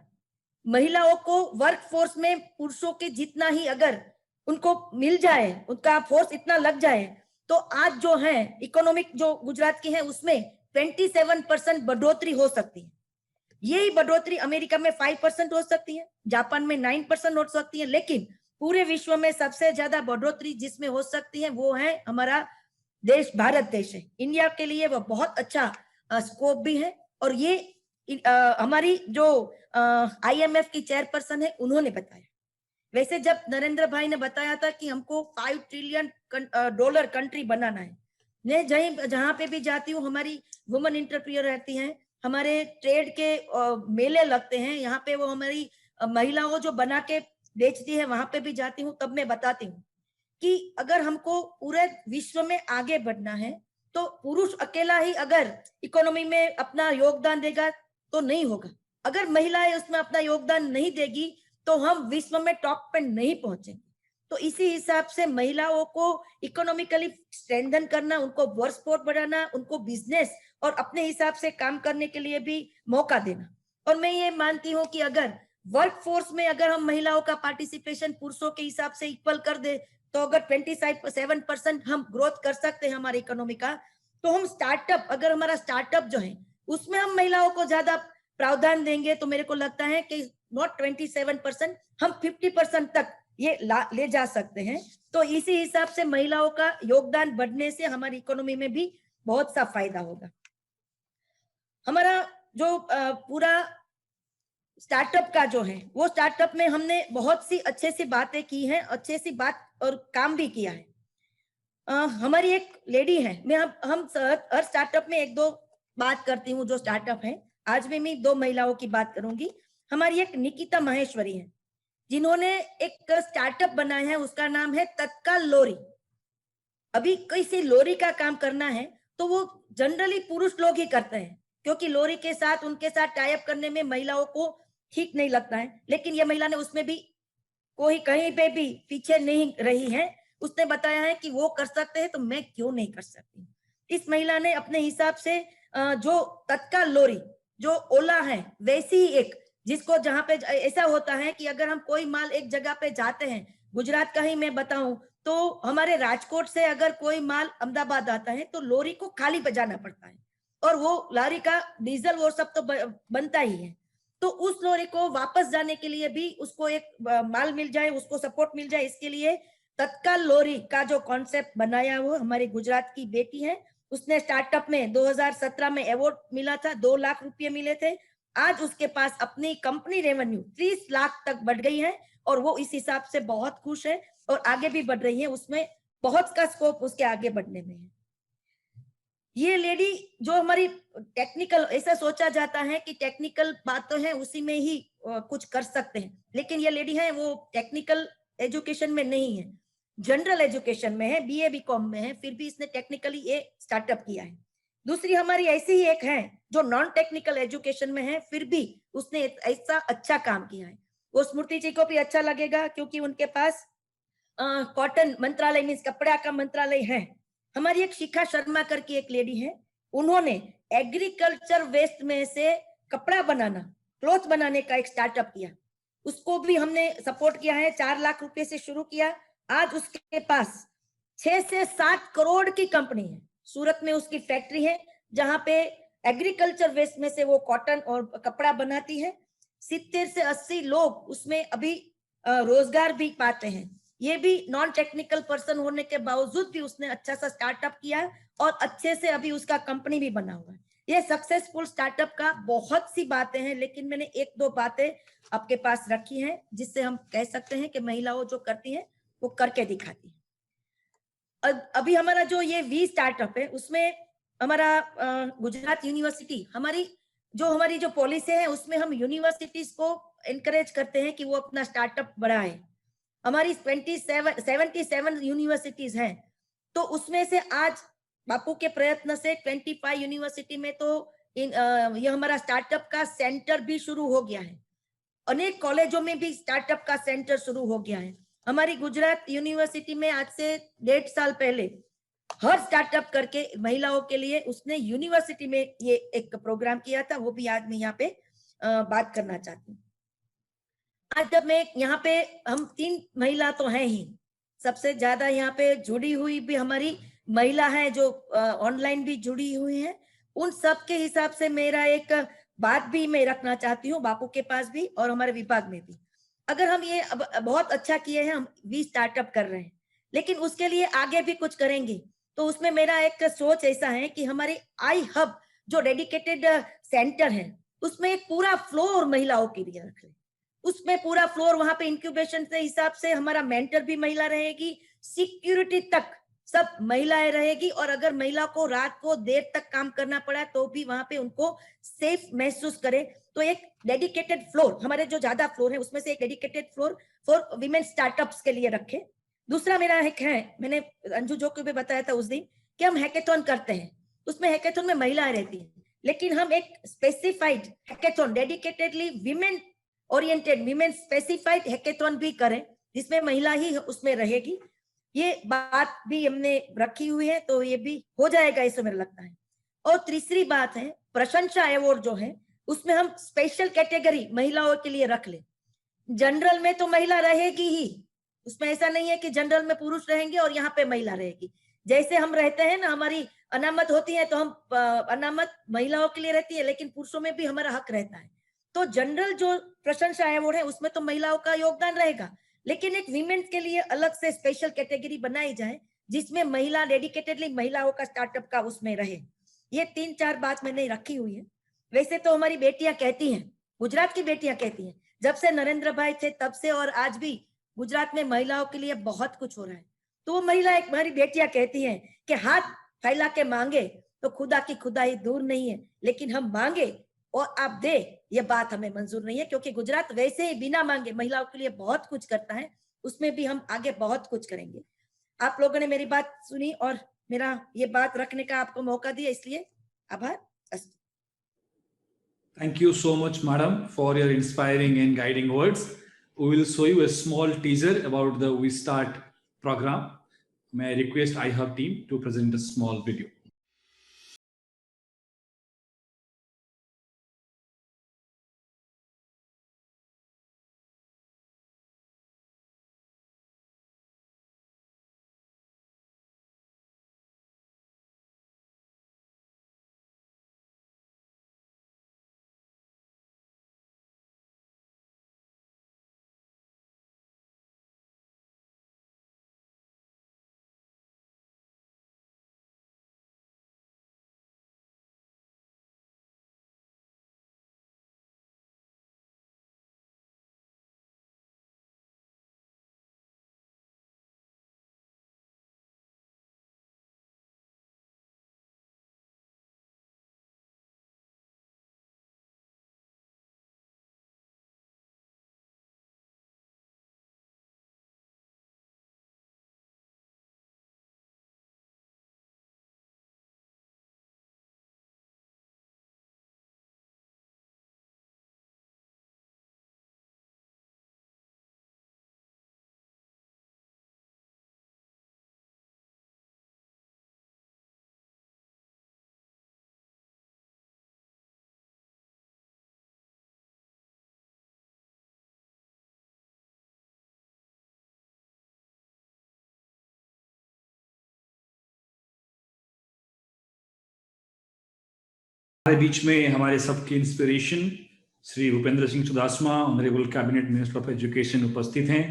महिलाओं को वर्कफोर्स में पुरुषों के जितना ही अगर उनको मिल जाए, उनका फोर्स इतना लग जाए, तो आज जो है इकोनॉमिक जो गुजरात की है उसमें 27% बढ़ोतरी हो सकती है। यही बढ़ोतरी अमेरिका में 5% हो सकती है, जापान में 9% हो सकती है, लेकिन पूरे विश्व में सबसे ज्यादा बढ़ोतरी जिसमें हो सकती है वो है हमारा देश, भारत देश है। इंडिया के लिए वो बहुत अच्छा स्कोप भी है और ये हमारी जो IMF की चेयरपर्सन है उन्होंने बताया। वैसे जब नरेंद्र भाई ने बताया था कि हमको $5 ट्रिलियन कंट्री बनाना है, मैं जहां पे भी जाती हूँ हमारी वुमेन एंटरप्रेन्योर रहती हैं, हमारे ट्रेड के मेले लगते हैं, यहाँ पे वो हमारी महिलाओं जो बना के बेचती है वहां पे भी जाती हूँ, तब मैं बताती हूँ कि अगर हमको पूरे विश्व में आगे बढ़ना है तो पुरुष अकेला ही अगर इकोनॉमी में अपना योगदान देगा तो नहीं होगा। अगर महिलाएं उसमें अपना योगदान नहीं देगी तो हम विश्व में टॉप पे नहीं पहुंचेंगे। तो इसी हिसाब से महिलाओं को इकोनॉमिकली स्ट्रेंथन करना, उनको वर्कफोर्स बढ़ाना, उनको बिजनेस और अपने हिसाब से काम करने के लिए भी मौका देना। और मैं ये मानती हूँ कि अगर वर्कफोर्स में अगर हम महिलाओं का पार्टिसिपेशन पुरुषों के हिसाब से इक्वल कर दे तो अगर 27% हम ग्रोथ कर सकते हैं हमारी इकोनॉमी का, तो हम स्टार्टअप, अगर हमारा स्टार्टअप जो है उसमें हम महिलाओं को ज्यादा प्रावधान देंगे तो मेरे को लगता है कि नॉट 27%, हम 50% तक ये ले जा सकते हैं। तो इसी हिसाब से महिलाओं का योगदान बढ़ने से हमारी इकोनॉमी में भी बहुत सा फायदा होगा। हमारा जो पूरा स्टार्टअप का जो है वो स्टार्टअप में हमने बहुत सी अच्छे सी बातें की हैं, अच्छे सी बात और काम भी किया है। हमारी एक लेडी है, हम हर स्टार्टअप में 1-2 बात करती हूँ जो स्टार्टअप है। आज भी मैं 2 महिलाओं की बात करूंगी। हमारी एक निकिता महेश्वरी है जिन्होंने एक स्टार्टअप बनाया है, उसका नाम है तत्काल लोरी। अभी किसी लोरी का काम करना है तो वो जनरली पुरुष लोग ही करते हैं क्योंकि लोरी के साथ उनके साथ टाई अप करने में महिलाओं को ठीक नहीं लगता है, लेकिन ये महिला ने उसमें भी कोई कहीं पे भी पीछे नहीं रही है उसने बताया है कि वो कर सकते हैं तो मैं क्यों नहीं कर सकती। इस महिला ने अपने हिसाब से जो तत्काल लोरी जो ओला है वैसी ही एक, जिसको जहां पे ऐसा होता है कि अगर हम कोई माल एक जगह पे जाते हैं, गुजरात का ही मैं बताऊं तो हमारे राजकोट से अगर कोई माल अहमदाबाद आता है तो लोरी को खाली पे जाना पड़ता है और वो लॉरी का डीजल वो सब तो बनता ही है। तो उस लोरी को वापस जाने के लिए भी उसको एक माल मिल जाए, उसको सपोर्ट मिल जाए, इसके लिए तत्काल लोरी का जो कॉन्सेप्ट बनाया वो हमारी गुजरात की बेटी है। उसने स्टार्टअप में 2017 में अवार्ड मिला था, 2 लाख रुपए मिले थे। आज उसके पास अपनी कंपनी रेवेन्यू 30 लाख तक बढ़ गई है और वो इस हिसाब से बहुत खुश है और आगे भी बढ़ रही है। उसमें बहुत का स्कोप उसके आगे बढ़ने में है। ये लेडी जो हमारी टेक्निकल, ऐसा सोचा जाता है कि टेक्निकल बातें हैं उसी में ही कुछ कर सकते हैं, लेकिन ये लेडी है वो टेक्निकल एजुकेशन में नहीं है, जनरल एजुकेशन में है, बीए बीकॉम में है, फिर भी इसने टेक्निकली ये स्टार्टअप किया है। दूसरी हमारी ऐसी ही एक है जो नॉन टेक्निकल एजुकेशन में है, फिर भी उसने ऐसा अच्छा काम किया है। वो स्मृति जी को भी अच्छा लगेगा क्योंकि उनके पास कॉटन मंत्रालय मीन्स कपड़ा का मंत्रालय है। हमारी एक शिखा शर्मा करके एक लेडी है, उन्होंने एग्रीकल्चर वेस्ट में से कपड़ा बनाना, क्लॉथ बनाने का एक स्टार्टअप किया, उसको भी हमने सपोर्ट किया है। 4 लाख रुपए से शुरू किया, आज उसके पास 6 से 7 करोड़ की कंपनी है। सूरत में उसकी फैक्ट्री है जहां पे एग्रीकल्चर वेस्ट में से वो कॉटन और कपड़ा बनाती है। 70 से 80 लोग उसमें अभी रोजगार भी पाते हैं। ये भी नॉन टेक्निकल पर्सन होने के बावजूद भी उसने अच्छा सा स्टार्टअप किया और अच्छे से अभी उसका कंपनी भी बना हुआ है। ये सक्सेसफुल स्टार्टअप का बहुत सी बातें हैं, लेकिन मैंने 1-2 बातें आपके पास रखी हैं जिससे हम कह सकते हैं कि महिलाओं जो करती हैं वो करके दिखाती है। अभी हमारा जो ये वी स्टार्टअप है उसमें हमारा गुजरात यूनिवर्सिटी, हमारी जो पॉलिसी है उसमें हम यूनिवर्सिटीज को एनकरेज करते हैं कि वो अपना स्टार्टअप बढ़ाए। हमारी 77 यूनिवर्सिटीज हैं, तो उसमें से आज बापू के प्रयत्न से 25 यूनिवर्सिटी में तो ये हमारा स्टार्टअप का सेंटर भी शुरू हो गया है। अनेक कॉलेजों में भी स्टार्टअप का सेंटर शुरू हो गया है। हमारी गुजरात यूनिवर्सिटी में आज से 1.5 साल पहले हर स्टार्टअप करके महिलाओं के लिए उसने यूनिवर्सिटी में ये एक प्रोग्राम किया था, वो भी आज मैं यहाँ पे बात करना चाहती हूँ। आज जब मैं यहाँ पे, हम 3 महिला तो हैं ही, सबसे ज्यादा यहाँ पे जुड़ी हुई भी हमारी महिला है जो ऑनलाइन भी जुड़ी हुई है। उन सब के हिसाब से मेरा एक बात भी मैं रखना चाहती हूँ बापू के पास भी और हमारे विभाग में भी। अगर हम ये बहुत अच्छा किए हैं, हम भी स्टार्टअप कर रहे हैं, लेकिन उसके लिए आगे भी कुछ करेंगे, तो उसमें मेरा एक सोच ऐसा है कि हमारे आई हब जो डेडिकेटेड सेंटर है उसमें एक पूरा फ्लोर महिलाओं के लिए रख ले। उसमें पूरा फ्लोर, वहां पे इंक्यूबेशन के हिसाब से हमारा मेंटर भी महिला रहेगी, सिक्योरिटी तक सब महिलाएं रहेगी, और अगर महिला को रात को देर तक काम करना पड़ा तो भी वहां पे उनको सेफ महसूस करे। तो एक डेडिकेटेड फ्लोर, हमारे जो ज्यादा फ्लोर है उसमें से एक dedicated floor for women startups के लिए रखे। दूसरा मेरा एक है, मैंने अंजू जो को भी बताया था उस दिन कि हम हैकेथॉन करते हैं, उसमें हैकेथॉन में महिलाएं रहती हैं, लेकिन हम एक specified hackathon dedicatedly women oriented, women specified hackathon भी करें जिसमें महिला ही उसमें रहेगी। ये बात भी हमने रखी हुई है, तो ये भी हो जाएगा इससे मेरा लगता है। और तीसरी बात है प्रशंसा अवार्ड जो है उसमें हम स्पेशल कैटेगरी महिलाओं के लिए रख ले। जनरल में तो महिला रहेगी ही, उसमें ऐसा नहीं है कि जनरल में पुरुष रहेंगे और यहाँ पे महिला रहेगी। जैसे हम रहते हैं ना, हमारी अनामत होती है तो हम अनामत महिलाओं के लिए रहती है, लेकिन पुरुषों में भी हमारा हक रहता है। तो जनरल जो प्रशंसा अवार्ड है उसमें तो महिलाओं का योगदान रहेगा, लेकिन एक वीमेन के लिए अलग से स्पेशल कैटेगरी बनाई जाए जिसमें महिला डेडिकेटेडली महिलाओं का स्टार्टअप का उसमें रहे। ये 3-4 बात मैंने रखी हुई है। वैसे तो हमारी बेटियां कहती हैं, गुजरात की बेटियां कहती हैं, जब से नरेंद्र भाई थे तब से और आज भी गुजरात में महिलाओं के लिए बहुत कुछ हो रहा है। तो वो महिला, एक हमारी बेटियां कहती हैं कि हाथ फैला के मांगे तो खुदा की खुदाई दूर नहीं है, लेकिन हम मांगे और आप दे, ये बात हमें मंजूर नहीं है, क्योंकि गुजरात वैसे ही बिना मांगे महिलाओं के लिए बहुत कुछ करता है, उसमें भी हम आगे बहुत कुछ करेंगे। आप लोगों ने मेरी बात सुनी और मेरा ये बात रखने का आपको मौका दिया, इसलिए आभार। Thank you so much, madam, for your inspiring and guiding words. We will show you a small teaser about the We Start program. may I request iHub team to present a small video. हमारे बीच में हमारे सबके inspiration Shri Bhupendra Singh Chudasama, honourable cabinet minister of education उपस्थित हैं।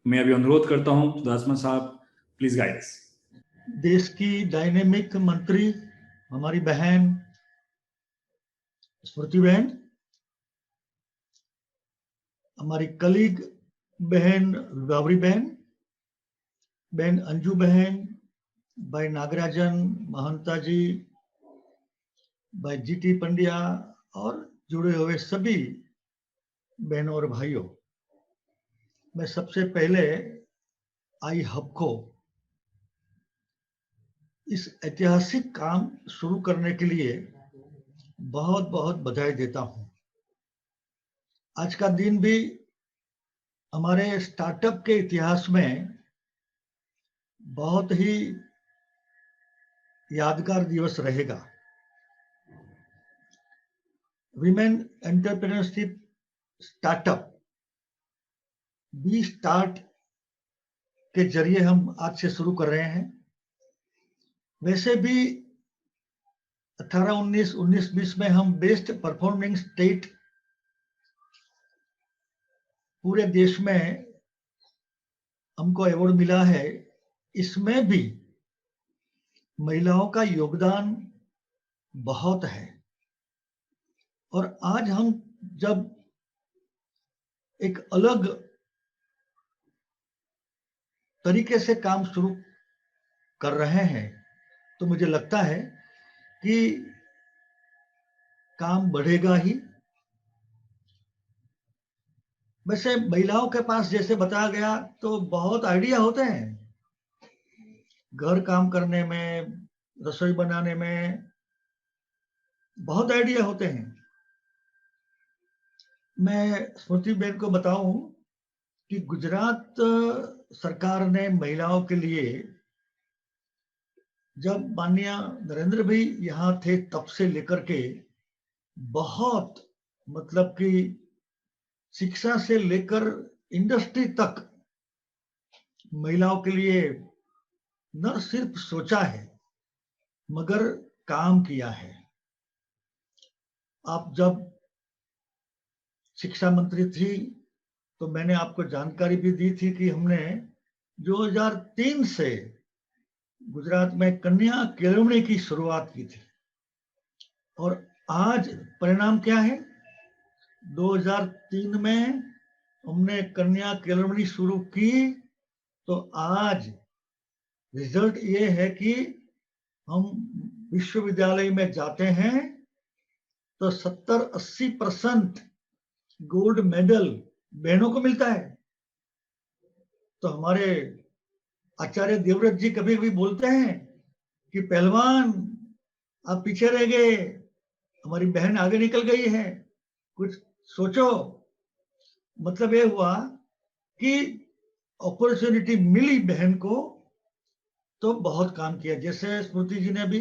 मैं अभी अनुरोध करता हूं चुदासमा साहब, प्लीज गाइड अस। देश की डायनेमिक मंत्री हमारी बहन स्मृति बहन, हमारी कलीग बहन विभावरी बहन, बहन अंजू बहन, भाई नागराजन महंता जी, भाई जीटी पंड्या और जुड़े हुए सभी बहनों और भाइयों, मैं सबसे पहले iHub को इस ऐतिहासिक काम शुरू करने के लिए बहुत बहुत बधाई देता हूं। आज का दिन भी हमारे स्टार्टअप के इतिहास में बहुत ही यादगार दिवस रहेगा। Women entrepreneurship startup we start के जरिए हम आज से शुरू कर रहे हैं। वैसे भी 18-19, 19-20 में हम बेस्ट परफॉर्मिंग स्टेट पूरे देश में हमको अवार्ड मिला है। इसमें भी महिलाओं का योगदान बहुत है और आज हम जब एक अलग तरीके से काम शुरू कर रहे हैं तो मुझे लगता है कि काम बढ़ेगा ही। वैसे महिलाओं के पास जैसे बताया गया तो बहुत आइडिया होते हैं, घर काम करने में, रसोई बनाने में बहुत आइडिया होते हैं। मैं स्मृति बहन को बताऊं कि गुजरात सरकार ने महिलाओं के लिए, जब माननीय नरेंद्र भाई यहाँ थे तब से लेकर के बहुत, मतलब कि शिक्षा से लेकर इंडस्ट्री तक महिलाओं के लिए न सिर्फ सोचा है मगर काम किया है। आप जब शिक्षा मंत्री थी तो मैंने आपको जानकारी भी दी थी कि हमने 2003 से गुजरात में कन्या केळवणी की शुरुआत की थी और आज परिणाम क्या है? 2003 में हमने कन्या केळवणी शुरू की तो आज रिजल्ट ये है कि हम विश्वविद्यालय में जाते हैं तो 70-80% गोल्ड मेडल बहनों को मिलता है। तो हमारे आचार्य देवव्रत जी कभी कभी बोलते हैं कि पहलवान आप पीछे रह गए, हमारी बहन आगे निकल गई है, कुछ सोचो। मतलब ये हुआ कि अपॉर्चुनिटी मिली बहन को तो बहुत काम किया। जैसे स्मृति जी ने भी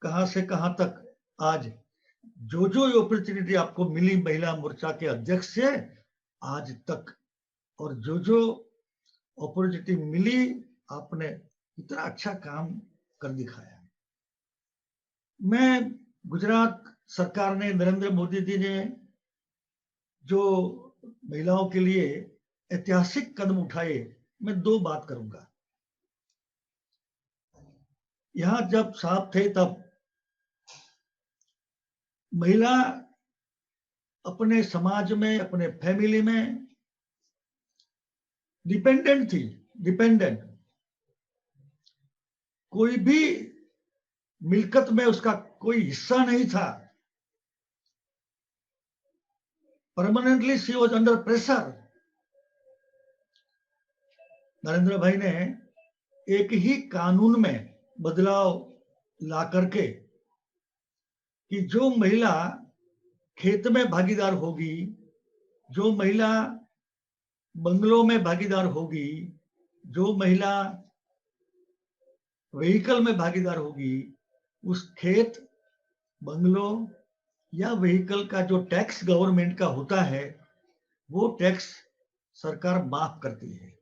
कहां से कहां तक आज जो अपॉर्चुनिटी आपको मिली महिला मोर्चा के अध्यक्ष से आज तक, और जो अपॉर्चुनिटी मिली आपने इतना अच्छा काम कर दिखाया। मैं गुजरात सरकार ने, नरेंद्र मोदी जी ने जो महिलाओं के लिए ऐतिहासिक कदम उठाए, मैं दो बात करूंगा। यहां जब साहब थे तब महिला अपने समाज में, अपने फैमिली में डिपेंडेंट थी, डिपेंडेंट। कोई भी मिल्कत में उसका कोई हिस्सा नहीं था। Permanently she was under pressure. Narendra भाई ने एक ही कानून में बदलाव ला करके कि जो महिला खेत में भागीदार होगी, जो महिला बंगलों में भागीदार होगी, जो महिला व्हीकल में भागीदार होगी, उस खेत, बंगलो या व्हीकल का जो टैक्स गवर्नमेंट का होता है वो टैक्स सरकार माफ करती है।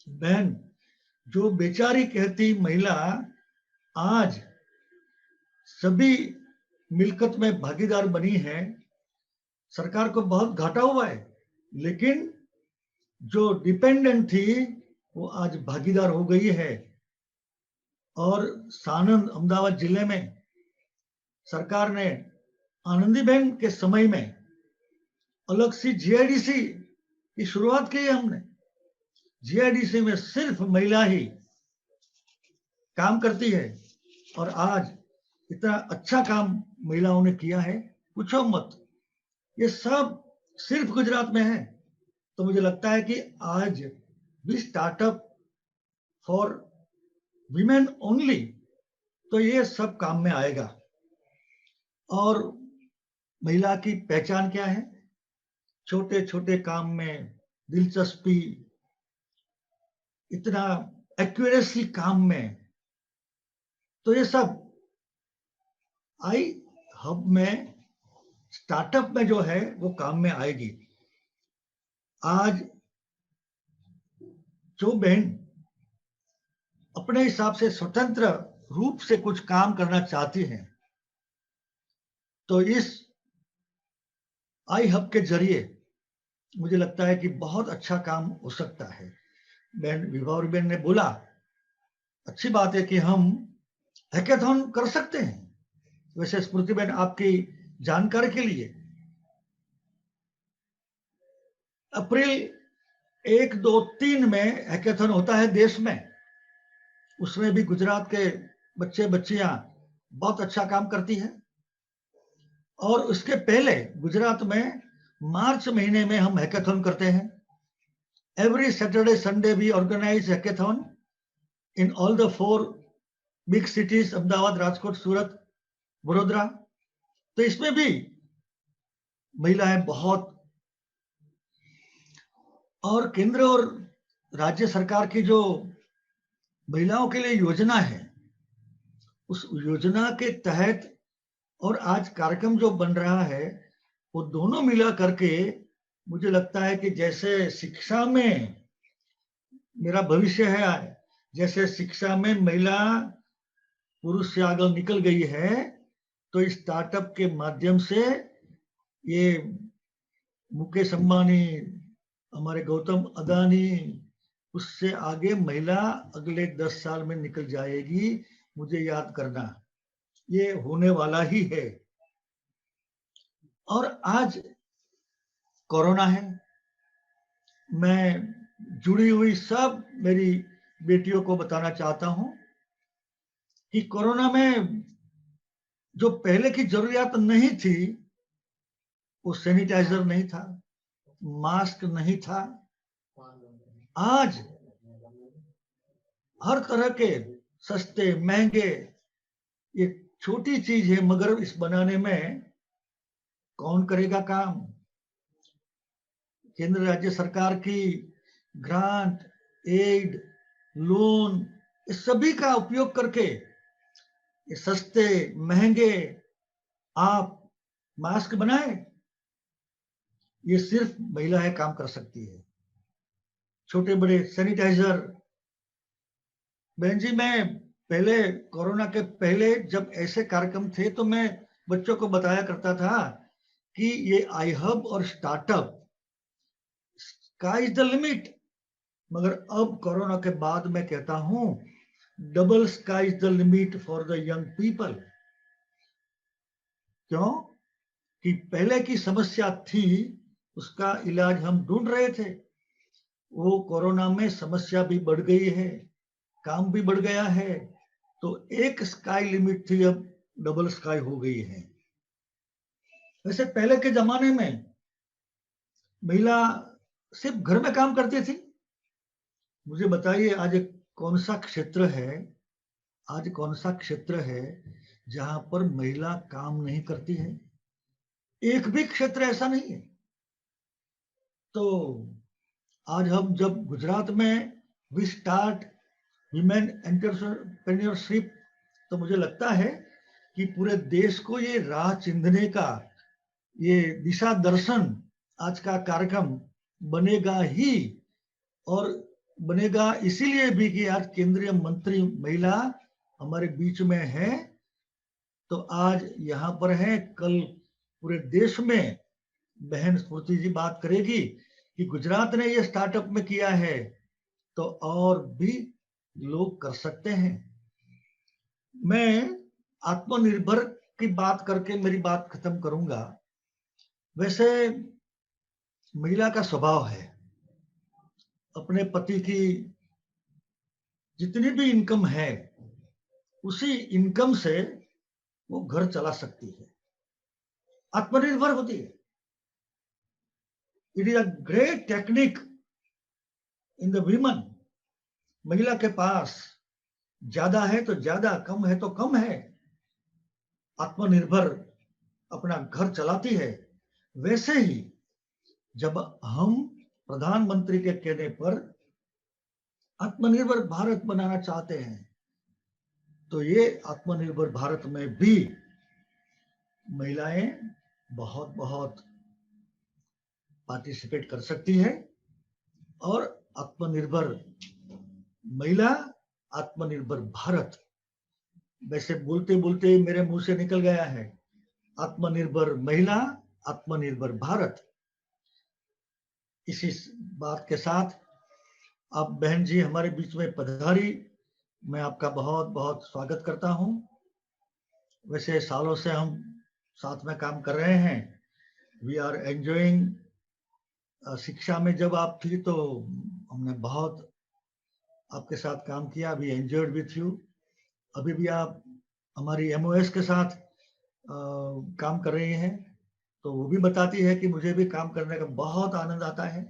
बहन, जो बेचारी कहती महिला आज सभी मिल्कत में भागीदार बनी है, सरकार को बहुत घाटा हुआ है, लेकिन जो डिपेंडेंट थी वो आज भागीदार हो गई है। और सानंद, अहमदाबाद जिले में सरकार ने आनंदीबेन के समय में अलग सी जीआईडीसी की शुरुआत की है। हमने जीआईडीसी में सिर्फ महिला ही काम करती है, और आज इतना अच्छा काम महिलाओं ने किया है, पूछो मत। ये सब सिर्फ गुजरात में है। तो मुझे लगता है कि आज भी स्टार्टअप फॉर वीमेन ओनली, तो ये सब काम में आएगा। और महिला की पहचान क्या है? छोटे छोटे काम में दिलचस्पी, इतना एक्यूरेसी काम में। तो ये सब आई हब में, स्टार्टअप में जो है वो काम में आएगी। आज जो बहन अपने हिसाब से स्वतंत्र रूप से कुछ काम करना चाहती हैं, तो इस आई हब के जरिए मुझे लगता है कि बहुत अच्छा काम हो सकता है। बहन विभावरी बहन ने बोला, अच्छी बात है कि हम हैकेथॉन कर सकते हैं। वैसे स्मृति बहन, आपकी जानकारी के लिए, अप्रैल 1, 2, 3 में हैकेथॉन होता है देश में। उसमें भी गुजरात के बच्चे बच्चियां बहुत अच्छा काम करती हैं। और उसके पहले गुजरात में मार्च महीने में हम हैकेथॉन करते हैं। Every Saturday Sunday we organise hackathon in all the 4 big cities, Ahmedabad, Rajkot, Surat, Vadodara. तो इसमें भी महिलाएं बहुत, और केंद्र और राज्य सरकार की जो महिलाओं के लिए योजना है, उस योजना के तहत और आज कार्यक्रम जो बन रहा है, वो दोनों मिला करके मुझे लगता है कि जैसे शिक्षा में मेरा भविष्य है, जैसे शिक्षा में महिला पुरुष से आगे निकल गई है, तो इस स्टार्टअप के माध्यम से ये मुकेश अंबानी, हमारे गौतम अदानी, उससे आगे महिला अगले 10 साल में निकल जाएगी। मुझे याद करना, ये होने वाला ही है। और आज कोरोना है। मैं जुड़ी हुई सब मेरी बेटियों को बताना चाहता हूं कि कोरोना में जो पहले की जरूरियात नहीं थी, वो सैनिटाइजर नहीं था, मास्क नहीं था, आज हर तरह के सस्ते महंगे, ये छोटी चीज है, मगर इस बनाने में कौन करेगा काम? केंद्र राज्य सरकार की ग्रांट, एड, लोन, इस सभी का उपयोग करके ये सस्ते महंगे आप मास्क बनाए, ये सिर्फ महिलाएं काम कर सकती है। छोटे बड़े सैनिटाइजर, बहन जी मैं पहले कोरोना के पहले जब ऐसे कार्यक्रम थे तो मैं बच्चों को बताया करता था कि ये आई हब और startup sky is the limit, मगर अब कोरोना के बाद मैं कहता हूं double sky is the limit for the young people. क्यों? कि पहले की समस्या थी, उसका इलाज हम ढूंढ रहे थे, वो कोरोना में समस्या भी बढ़ गई है, काम भी बढ़ गया है, तो एक स्काई लिमिट थी, अब डबल स्काई हो गई है। वैसे पहले के जमाने में महिला सिर्फ घर में काम करती थी। मुझे बताइए आज कौन सा क्षेत्र है, आज कौन सा क्षेत्र है जहां पर महिला काम नहीं करती है? एक भी क्षेत्र ऐसा नहीं है। तो आज हम जब गुजरात में वी स्टार्ट विमेन एंटरप्रेन्योरशिप, तो मुझे लगता है कि पूरे देश को ये राह चिंधने का, ये दिशा दर्शन आज का कार्यक्रम बनेगा ही, और बनेगा इसीलिए भी कि आज केंद्रीय मंत्री महिला हमारे बीच में है। तो आज यहाँ पर है, कल पूरे देश में बहन स्मृति जी बात करेगी कि गुजरात ने ये स्टार्टअप में किया है, तो और भी लोग कर सकते हैं। मैं आत्मनिर्भर की बात करके मेरी बात खत्म करूंगा। वैसे महिला का स्वभाव है अपने पति की जितनी भी इनकम है उसी इनकम से वो घर चला सकती है, आत्मनिर्भर होती है। It is a great technique in the women. महिला के पास ज्यादा है तो ज्यादा, कम है तो कम है, आत्मनिर्भर अपना घर चलाती है। वैसे ही जब हम प्रधानमंत्री के कहने पर आत्मनिर्भर भारत बनाना चाहते हैं, तो ये आत्मनिर्भर भारत में भी महिलाएं बहुत बहुत पार्टिसिपेट कर सकती है। और आत्मनिर्भर महिला, आत्मनिर्भर भारत, वैसे बोलते बोलते मेरे मुंह से निकल गया है, आत्मनिर्भर महिला, आत्मनिर्भर भारत। इसी बात के साथ आप बहन जी हमारे बीच में पधारी, मैं आपका बहुत बहुत स्वागत करता हूं। वैसे सालों से हम साथ में काम कर रहे हैं, वी आर एंजॉइंग। शिक्षा में जब आप थी तो हमने बहुत आपके साथ काम किया, वी एंजॉयड विथ यू। अभी भी आप हमारी MOS के साथ काम कर रही हैं, तो वो भी बताती है कि मुझे भी काम करने का बहुत आनंद आता है।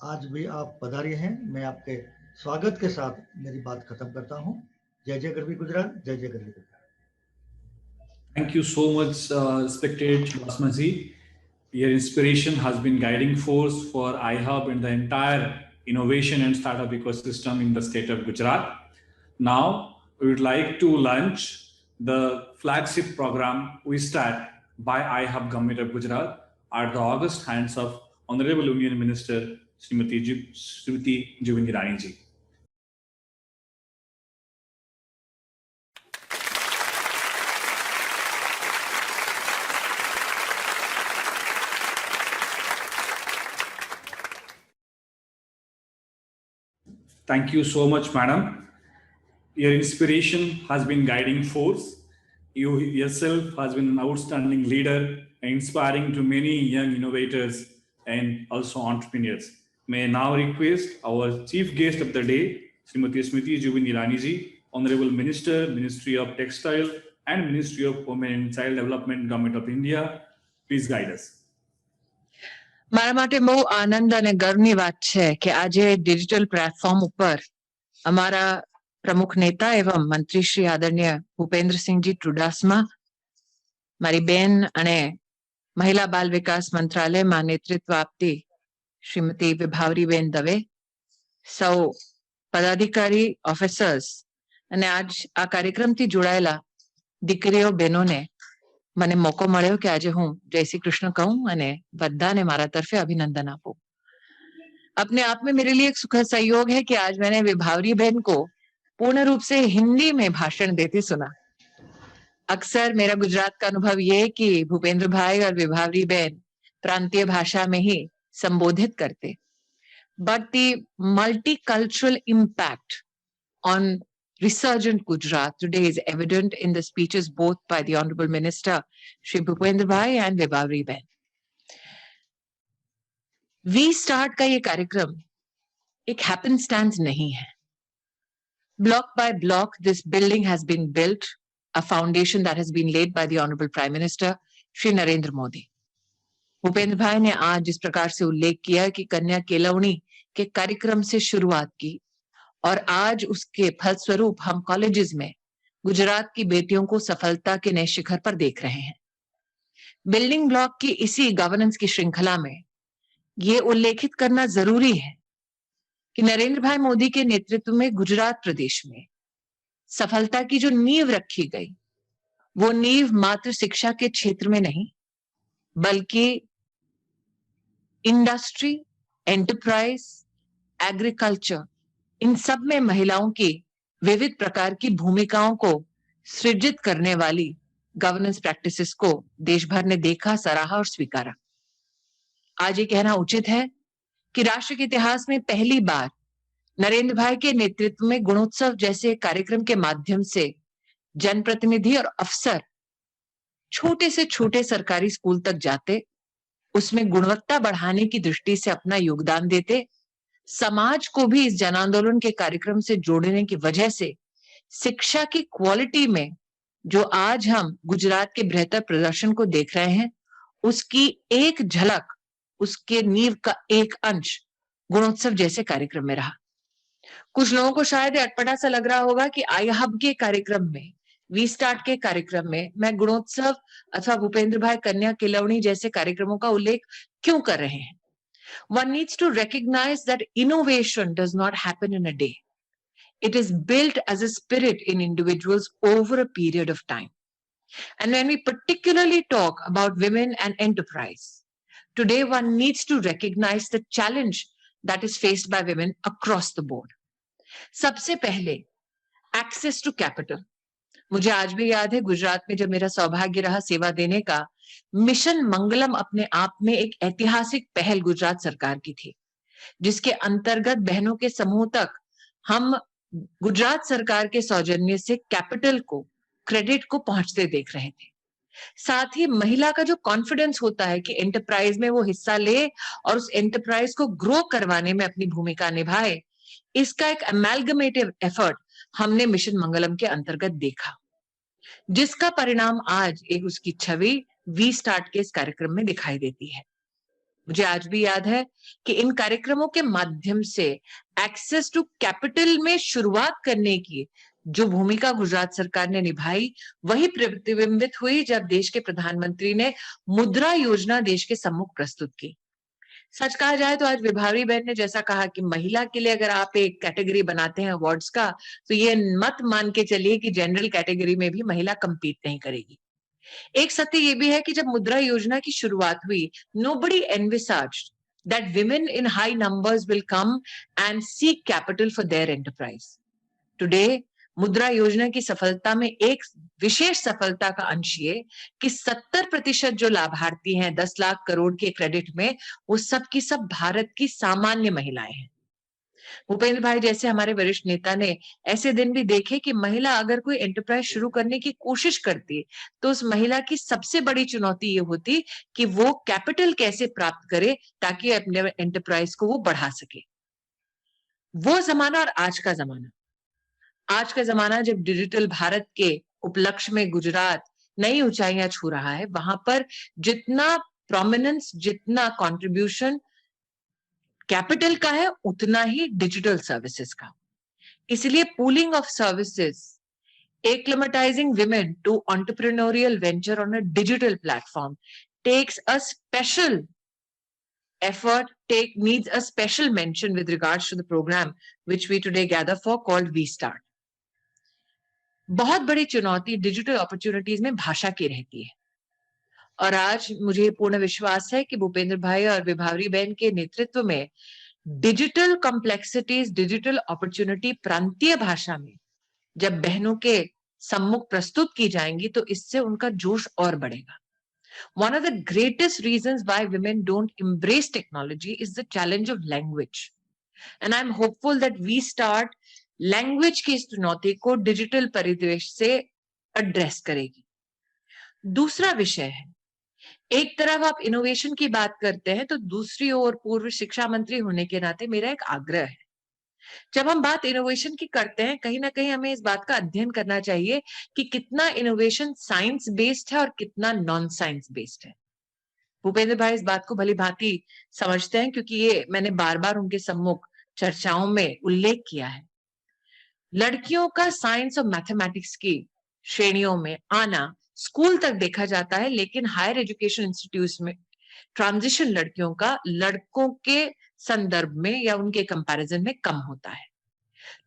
आज भी आप पधारी हैं, मैं आपके स्वागत के साथ मेरी बात खत्म करता हूं। जय जय गरवी गुजरात, जय जय Garvi Gujarat. Thank you so much, respected Basma ji. Your inspiration has been guiding force for iHub and the entire innovation and startup ecosystem in the state of Gujarat. Now, we would like to launch the flagship program we start by iHub Government of Gujarat at the August hands of Honorable Union Minister Srimati Juvin Hirani ji. Thank you so much, madam. Your inspiration has been guiding force. You yourself has been an outstanding leader, inspiring to many young innovators and also entrepreneurs. May I now request our chief guest of the day, Srimati Smriti Juvin Hirani ji, Honorable Minister, Ministry of Textile and Ministry of Women and Child Development, Government of India. Please guide us. મારા માટે બહુ આનંદ અને ગર્વની વાત છે કે આજે digital platform ઉપર અમારા પ્રમુખ નેતા એવં મંત્રી શ્રી આદરણીય ભૂપેન્દ્રસિંહજી ચુડાસમા, મારી બેન અને મહિલા બાલ વિકાસ મંત્રાલયમાં નેતૃત્વ આપતી શ્રીમતી વિભાવરીબેન દવે, સૌ પદાધિકારી ઓફિસર્સ અને આજ આ કાર્યક્રમથી જોડાયેલા દીકરીઓ બહેનોને મને મોકો મળ્યો કે આજે હું જય શ્રી कृष्ण कहूं અને બધાને મારા તરફે અભિનંદન આપું। अपने आप में मेरे लिए एक सुखद संयोग है कि आज मैंने विभावरी बहन को पूर्ण रूप से हिंदी में भाषण देते सुना। अक्सर मेरा गुजरात का अनुभव ये है कि भूपेंद्र भाई और विभावरी बहन प्रांतीय भाषा में ही संबोधित करते, but the multicultural impact on resurgent Gujarat today is evident in the speeches both by the Honorable Minister Shri Bhupendra Bhai and Vibhavri Bain. We start का ये कार्यक्रम एक हैपनस्टैंस नहीं है। Block by block this building has been built, a foundation that has been laid by the honourable prime minister Shri Narendra Modi. Bhupendra bhai ने आज जिस प्रकार से उल्लेख किया कि कन्या केलवनी के कार्यक्रम से शुरुआत की और आज उसके फलस्वरूप हम कॉलेजेस में गुजरात की बेटियों को सफलता के नए शिखर पर देख रहे हैं। बिल्डिंग ब्लॉक की इसी गवर्नेंस की श्रृंखला में ये उल्लेखित करना जरूरी है कि नरेंद्र भाई मोदी के नेतृत्व में गुजरात प्रदेश में सफलता की जो नींव रखी गई वो नींव मात्र शिक्षा के क्षेत्र में नहीं बल्कि इंडस्ट्री, एंटरप्राइज, एग्रीकल्चर, इन सब में महिलाओं की विविध प्रकार की भूमिकाओं को सृजित करने वाली गवर्नेंस प्रैक्टिसेस को देश भर ने देखा, सराहा और स्वीकारा। आज ये कहना उचित है कि राष्ट्र के इतिहास में पहली बार नरेंद्र भाई के नेतृत्व में गुणोत्सव जैसे कार्यक्रम के माध्यम से जनप्रतिनिधि और अफसर छोटे से छोटे सरकारी स्कूल तक जाते, उसमें गुणवत्ता बढ़ाने की दृष्टि से अपना योगदान देते, समाज को भी इस जन आंदोलन के कार्यक्रम से जोड़ने की वजह से शिक्षा की क्वालिटी में जो आज हम गुजरात के बेहतर प्रदर्शन को देख रहे हैं उसकी एक झलक, उसके नींव का एक अंश गुणोत्सव जैसे कार्यक्रम में रहा। कुछ लोगों को शायद अटपटा सा लग रहा होगा कि आई हब के कार्यक्रम में, वी स्टार्ट के कार्यक्रम में मैं गुणोत्सव अथवा भूपेंद्र भाई कन्या केलवनी जैसे कार्यक्रमों का उल्लेख क्यों कर रहे हैं। One needs to recognize that innovation does not happen in a day. It is built as a spirit in individuals over a period of time. And when we particularly talk about women and enterprise, today one needs to recognize the challenge that is faced by women across the board. सबसे पहले access to capital. मुझे आज भी याद है गुजरात में जब मेरा सौभाग्य रहा सेवा देने का, मिशन मंगलम अपने आप में एक ऐतिहासिक पहल गुजरात सरकार की थी जिसके अंतर्गत बहनों के समूह तक हम गुजरात सरकार के सौजन्य से कैपिटल को, क्रेडिट को पहुंचते देख रहे थे। साथ ही महिला का जो कॉन्फिडेंस होता है कि एंटरप्राइज में वो हिस्सा ले और उस एंटरप्राइज को ग्रो करवाने में अपनी भूमिका निभाए, इसका एक अमेलगमेटिव एफर्ट हमने मिशन मंगलम के अंतर्गत देखा, जिसका परिणाम आज एक उसकी छवि वी स्टार्ट के इस कार्यक्रम में दिखाई देती है। मुझे आज भी याद है कि इन कार्यक्रमों के माध्यम से एक्सेस टू कैपिटल में शुरुआत करने की जो भूमिका गुजरात सरकार ने निभाई वही प्रतिबिंबित हुई जब देश के प्रधानमंत्री ने मुद्रा योजना देश के सम्मुख प्रस्तुत की। सच कहा जाए तो आज विभावरी बहन ने जैसा कहा कि महिला के लिए अगर आप एक कैटेगरी बनाते हैं अवार्ड्स का, तो ये मत मान के चलिए कि जनरल कैटेगरी में भी महिला कंपीट नहीं करेगी। एक सत्य ये भी है कि जब मुद्रा योजना की शुरुआत हुई, nobody envisaged that women in high numbers will come and seek capital for their enterprise. Today, मुद्रा योजना की सफलता में एक विशेष सफलता का अंश ये कि 70% जो लाभार्थी हैं 10 लाख करोड़ के क्रेडिट में, वो सब की सब भारत की सामान्य महिलाएं हैं। भूपेंद्र भाई जैसे हमारे वरिष्ठ नेता ने ऐसे दिन भी देखे कि महिला अगर कोई एंटरप्राइज शुरू करने की कोशिश करती तो उस महिला की सबसे बड़ी चुनौती ये होती कि वो कैपिटल कैसे प्राप्त करे ताकि अपने एंटरप्राइज को वो बढ़ा सके। वो जमाना और आज का जमाना जब डिजिटल भारत के उपलक्ष्य में गुजरात नई ऊंचाइयां छू रहा है, वहां पर जितना प्रोमिनेंस, जितना कंट्रीब्यूशन कैपिटल का है उतना ही डिजिटल सर्विसेज का। इसलिए pooling of services, acclimatizing women to entrepreneurial venture on a digital platform takes a special effort, needs a special mention with regards to the program which we today gather for called V Start. बहुत बड़ी चुनौती digital opportunities में भाषा की रहती है। और आज मुझे पूर्ण विश्वास है कि भूपेंद्र भाई और विभावरी बहन के नेतृत्व में डिजिटल कॉम्प्लेक्सिटीज, डिजिटल अपॉर्चुनिटी प्रांतीय भाषा में जब बहनों के सम्मुख प्रस्तुत की जाएंगी तो इससे उनका जोश और बढ़ेगा। One of the greatest reasons why women don't embrace technology is the challenge of language. And I'm hopeful that we start language की इस चुनौती को डिजिटल परिदृश्य से एड्रेस करेगी। दूसरा विषय है, एक तरफ आप इनोवेशन की बात करते हैं तो दूसरी ओर पूर्व शिक्षा मंत्री होने के नाते मेरा एक आग्रह है, जब हम बात इनोवेशन की करते हैं कहीं ना कहीं हमें इस बात का अध्ययन करना चाहिए कि कितना इनोवेशन साइंस बेस्ड है और कितना नॉन साइंस बेस्ड है। भूपेंद्र भाई इस बात को भली भांति समझते हैं क्योंकि ये मैंने बार बार उनके सम्मुख चर्चाओं में उल्लेख किया है। लड़कियों का साइंस और मैथमेटिक्स की श्रेणियों में आना स्कूल तक देखा जाता है, लेकिन हायर एजुकेशन इंस्टीट्यूट्स में ट्रांजिशन लड़कियों का लड़कों के संदर्भ में या उनके कंपैरिजन में कम होता है।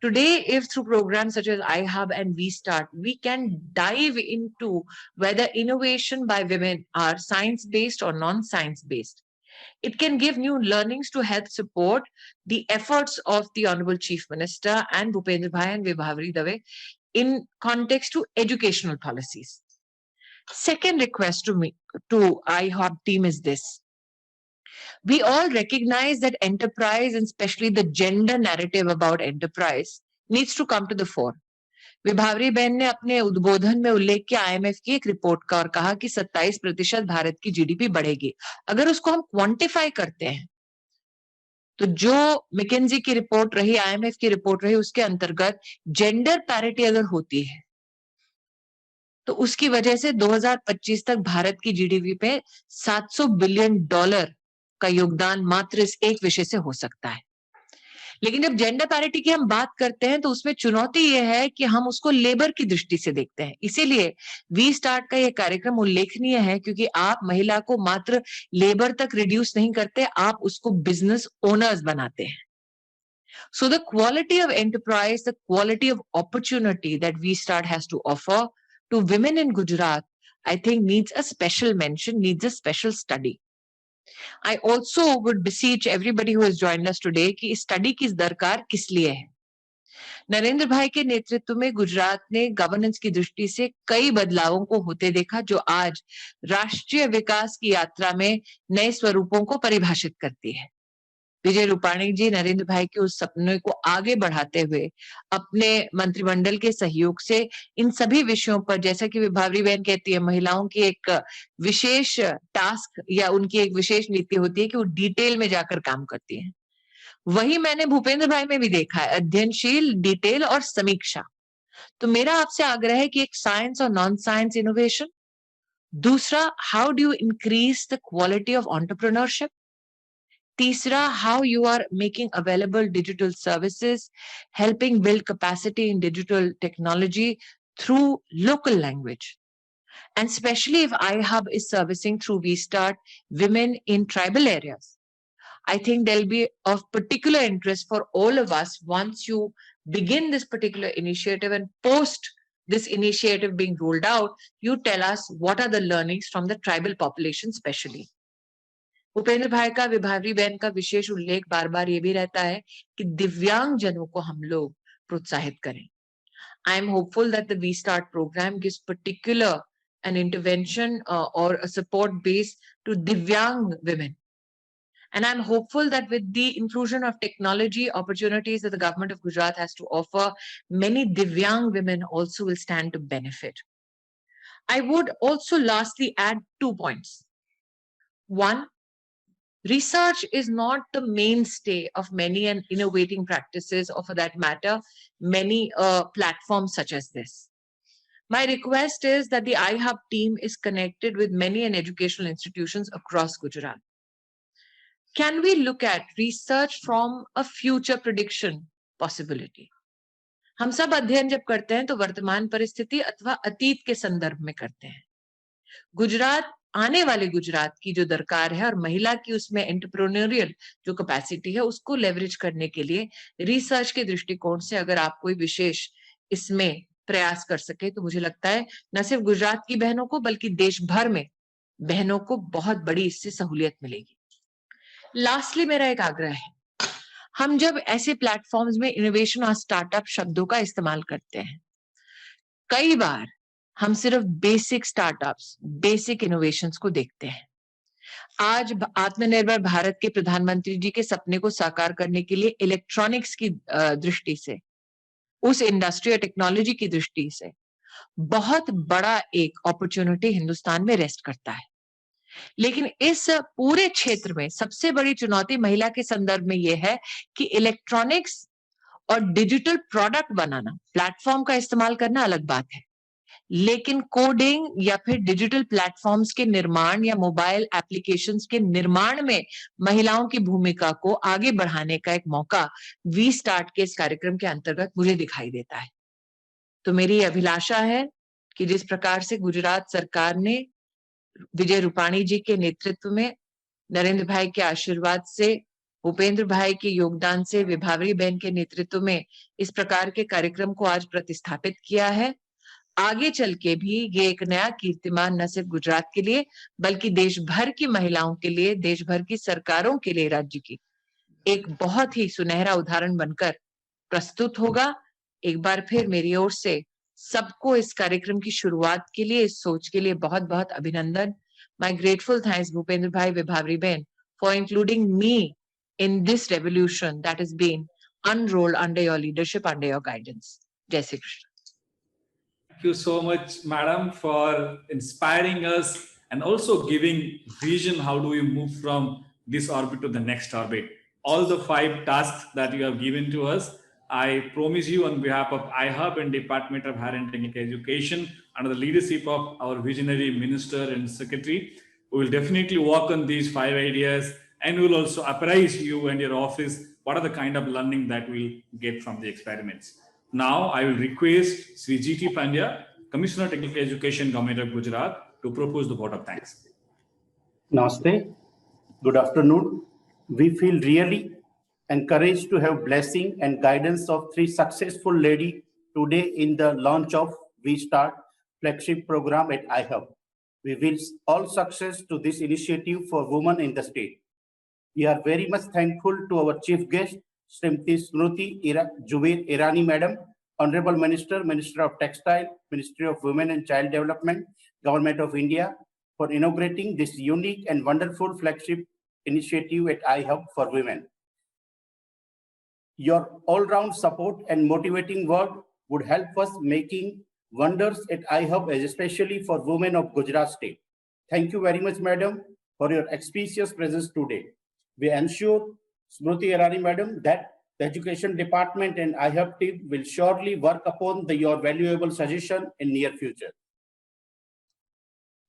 Today, if through programs such as iHub and VStart, we can dive into whether innovation by women are science-based or non-science-based, it can give new learnings to help support the efforts of the Honorable Chief Minister and Bhupendra Bhai and Vibhavari Dave in context to educational policies. Second request to iHub team is this. We all recognize that enterprise and especially the gender narrative about enterprise needs to come to the fore. विभावरी बहन ने अपने उद्बोधन में उल्लेख किया IMF की एक report का और कहा कि 27% भारत की जीडीपी बढ़ेगी। अगर उसको हम क्वांटिफाई करते हैं तो जो मैकेंजी की रिपोर्ट रही, IMF की रिपोर्ट रही, उसके अंतर्गत जेंडर पैरिटी अगर होती है तो उसकी वजह से 2025 तक भारत की जीडीपी पे $700 बिलियन का योगदान मात्र इस एक विषय से हो सकता है। लेकिन जब जेंडर पैरिटी की हम बात करते हैं तो उसमें चुनौती यह है कि हम उसको लेबर की दृष्टि से देखते हैं। इसीलिए वी स्टार्ट का यह कार्यक्रम उल्लेखनीय है क्योंकि आप महिला को मात्र लेबर तक रिड्यूस नहीं करते, आप उसको बिजनेस ओनर्स बनाते हैं। So the quality of enterprise, the quality of opportunity that we start has to offer to women in Gujarat, I think needs a special mention, needs a special study. I also would beseech everybody who has joined us today कि इस study की दरकार किस लिए है। नरेंद्र भाई के नेतृत्व में गुजरात ने गवर्नेंस की दृष्टि से कई बदलावों को होते देखा जो आज राष्ट्रीय विकास की यात्रा में नए स्वरूपों को परिभाषित करती है। विजय रूपाणी जी नरेंद्र भाई के उस सपने को आगे बढ़ाते हुए अपने मंत्रिमंडल के सहयोग से इन सभी विषयों पर, जैसा कि विभावरी बहन कहती है, महिलाओं की एक विशेष टास्क या उनकी एक विशेष नीति होती है कि वो डिटेल में जाकर काम करती है। वही मैंने भूपेंद्र भाई में भी देखा है, अध्ययनशील, डिटेल और समीक्षा। तो मेरा आपसे आग्रह है कि एक साइंस और नॉन साइंस इनोवेशन, दूसरा how do you increase the quality of entrepreneurship, तीसरा how you are making available digital services, helping build capacity in digital technology through local language. And especially if iHub is servicing through VStart women in tribal areas, I think there'll be of particular interest for all of us once you begin this particular initiative and post this initiative being rolled out, you tell us what are the learnings from the tribal population especially. Bhupendra भाई का, विभावरी बहन का विशेष उल्लेख बार बार ये भी रहता है कि दिव्यांग जनों को हम लोग प्रोत्साहित करें। I am hopeful that the VStart program gives particular an intervention or a support base to divyang women. And I'm hopeful that with the inclusion of technology opportunities that the government of Gujarat has to offer, many divyang women also will stand to benefit. I would also lastly add 2 points. One, research is not the mainstay of many and innovating practices, or for that matter, many platforms such as this. My request is that the iHub team is connected with many and educational institutions across Gujarat. Can we look at research from a future prediction possibility? हम सब अध्ययन जब करते हैं तो वर्तमान परिस्थिति अथवा अतीत के संदर्भ में करते हैं। गुजरात, आने वाले गुजरात की जो दरकार है और महिला की उसमें एंटरप्रेन्योरियल जो कैपेसिटी है उसको लेवरेज करने के लिए रिसर्च के दृष्टिकोण से अगर आप कोई विशेष इसमें प्रयास कर सके तो मुझे लगता है न सिर्फ गुजरात की बहनों को बल्कि देश भर में बहनों को बहुत बड़ी इससे सहूलियत मिलेगी। लास्टली मेरा एक आग्रह है, हम जब ऐसे प्लेटफॉर्म्स में इनोवेशन और स्टार्टअप शब्दों का इस्तेमाल करते हैं, कई बार हम सिर्फ बेसिक स्टार्टअप्स, बेसिक इनोवेशंस को देखते हैं। आज आत्मनिर्भर भारत के प्रधानमंत्री जी के सपने को साकार करने के लिए इलेक्ट्रॉनिक्स की दृष्टि से, उस इंडस्ट्री और टेक्नोलॉजी की दृष्टि से बहुत बड़ा एक अपॉर्चुनिटी हिंदुस्तान में रेस्ट करता है। लेकिन इस पूरे क्षेत्र में सबसे बड़ी चुनौती महिला के संदर्भ में यह है कि इलेक्ट्रॉनिक्स और डिजिटल प्रोडक्ट बनाना, प्लेटफॉर्म का इस्तेमाल करना अलग बात है, लेकिन कोडिंग या फिर डिजिटल प्लेटफॉर्म्स के निर्माण या मोबाइल एप्लीकेशंस के निर्माण में महिलाओं की भूमिका को आगे बढ़ाने का एक मौका वी स्टार्ट के इस कार्यक्रम के अंतर्गत मुझे दिखाई देता है। तो मेरी अभिलाषा है कि जिस प्रकार से गुजरात सरकार ने विजय रूपाणी जी के नेतृत्व में, नरेंद्र भाई के आशीर्वाद से, भूपेंद्र भाई के योगदान से, विभावरी बहन के नेतृत्व में इस प्रकार के कार्यक्रम को आज प्रतिष्ठापित किया है, आगे चल के भी ये एक नया कीर्तिमान न सिर्फ गुजरात के लिए बल्कि देश भर की महिलाओं के लिए, देश भर की सरकारों के लिए राज्य की एक बहुत ही सुनहरा उदाहरण बनकर प्रस्तुत होगा। एक बार फिर मेरी ओर से सबको इस कार्यक्रम की शुरुआत के लिए, इस सोच के लिए बहुत बहुत अभिनंदन। माय ग्रेटफुल थैंक्स भूपेंद्र भाई, विभावरी बहन, for including me in this revolution that has been unrolled under your leadership, under your guidance. Jai Shri Krishna. Thank you so much, madam, for inspiring us and also giving vision. How do we move from this orbit to the next orbit? All the 5 tasks that you have given to us, I promise you on behalf of iHub and Department of Higher and Technical Education, under the leadership of our visionary minister and secretary, we will definitely work on these 5 ideas, and we will also apprise you and your office what are the kind of learning that we'll get from the experiments. Now, I will request Sri G.T. Pandya, Commissioner of Technical Education, Government of Gujarat, to propose the vote of thanks. Namaste. Good afternoon. We feel really encouraged to have blessing and guidance of 3 successful ladies today in the launch of We Start flagship program at iHub. We wish all success to this initiative for women in the state. We are very much thankful to our chief guest, Srimati Smruti Jubair Irani Madam, Honorable Minister, Minister of Textile, Ministry of Women and Child Development, Government of India, for inaugurating this unique and wonderful flagship initiative at iHub for women. Your all-round support and motivating word would help us making wonders at iHub, especially for women of Gujarat state. Thank you very much, Madam, for your auspicious presence today. We ensure, Smruti Irani Madam, that the Education Department and iHub team will surely work upon your valuable suggestion in near future.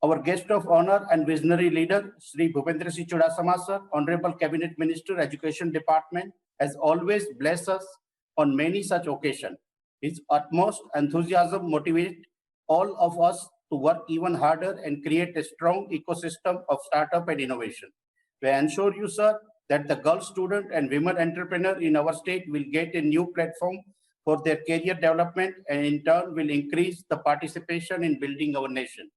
Our guest of honor and visionary leader, Sri Bhupendra Singh Chudasama Sir, Honorable Cabinet Minister, Education Department, has always blessed us on many such occasions. His utmost enthusiasm motivates all of us to work even harder and create a strong ecosystem of startup and innovation. We ensure you, sir, that the girl student and women entrepreneur in our state will get a new platform for their career development and in turn will increase the participation in building our nation.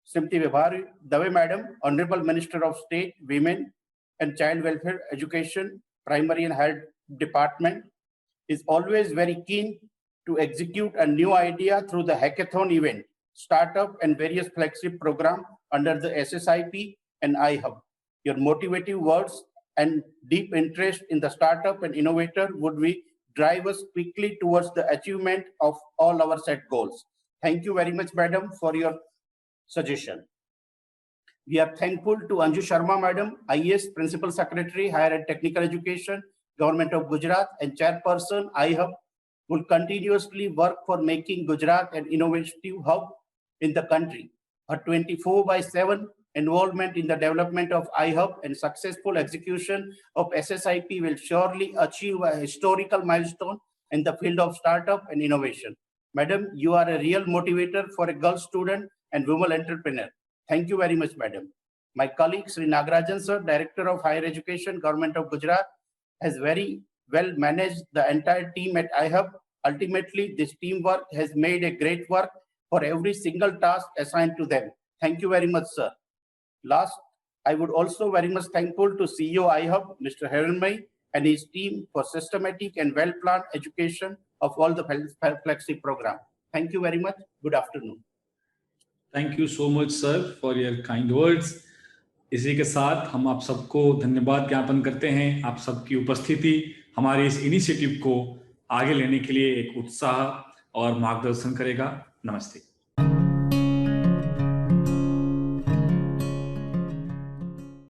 Srimati Vibhavari Dave Madam, Honorable Minister of State, Women and Child Welfare, Education, Primary and Health Department, is always very keen to execute a new idea through the hackathon event, startup and various flagship program under the SSIP and iHub. Your motivative words and deep interest in the startup and innovator would drive us quickly towards the achievement of all our set goals. Thank you very much, Madam, for your suggestion. We are thankful to Anju Sharma Madam, IAS Principal Secretary, Higher and Technical Education, Government of Gujarat, and Chairperson, iHub, will continuously work for making Gujarat an innovative hub in the country. Her 24/7 involvement in the development of iHub and successful execution of SSIP will surely achieve a historical milestone in the field of startup and innovation. Madam, you are a real motivator for a girl student and woman entrepreneur. Thank you very much, Madam. My colleague, Sri Nagarajan Sir, Director of Higher Education, Government of Gujarat, has very well managed the entire team at iHub Ultimately, this teamwork has made a great work for every single task assigned to them. Thank you very much, sir. Last, I would also very much thankful to CEO iHub, Mr. Hiranmai, and his team for systematic and well-planned education of all the Flexi program. Thank you very much. Good afternoon. Thank you so much, sir, for your kind words. इसी के साथ हम आप सबको धन्यवाद ज्ञापन करते हैं। आप सबकी उपस्थिति हमारे इस इनिशिएटिव को आगे लेने के लिए एक उत्साह और मार्गदर्शन करेगा। नमस्ते।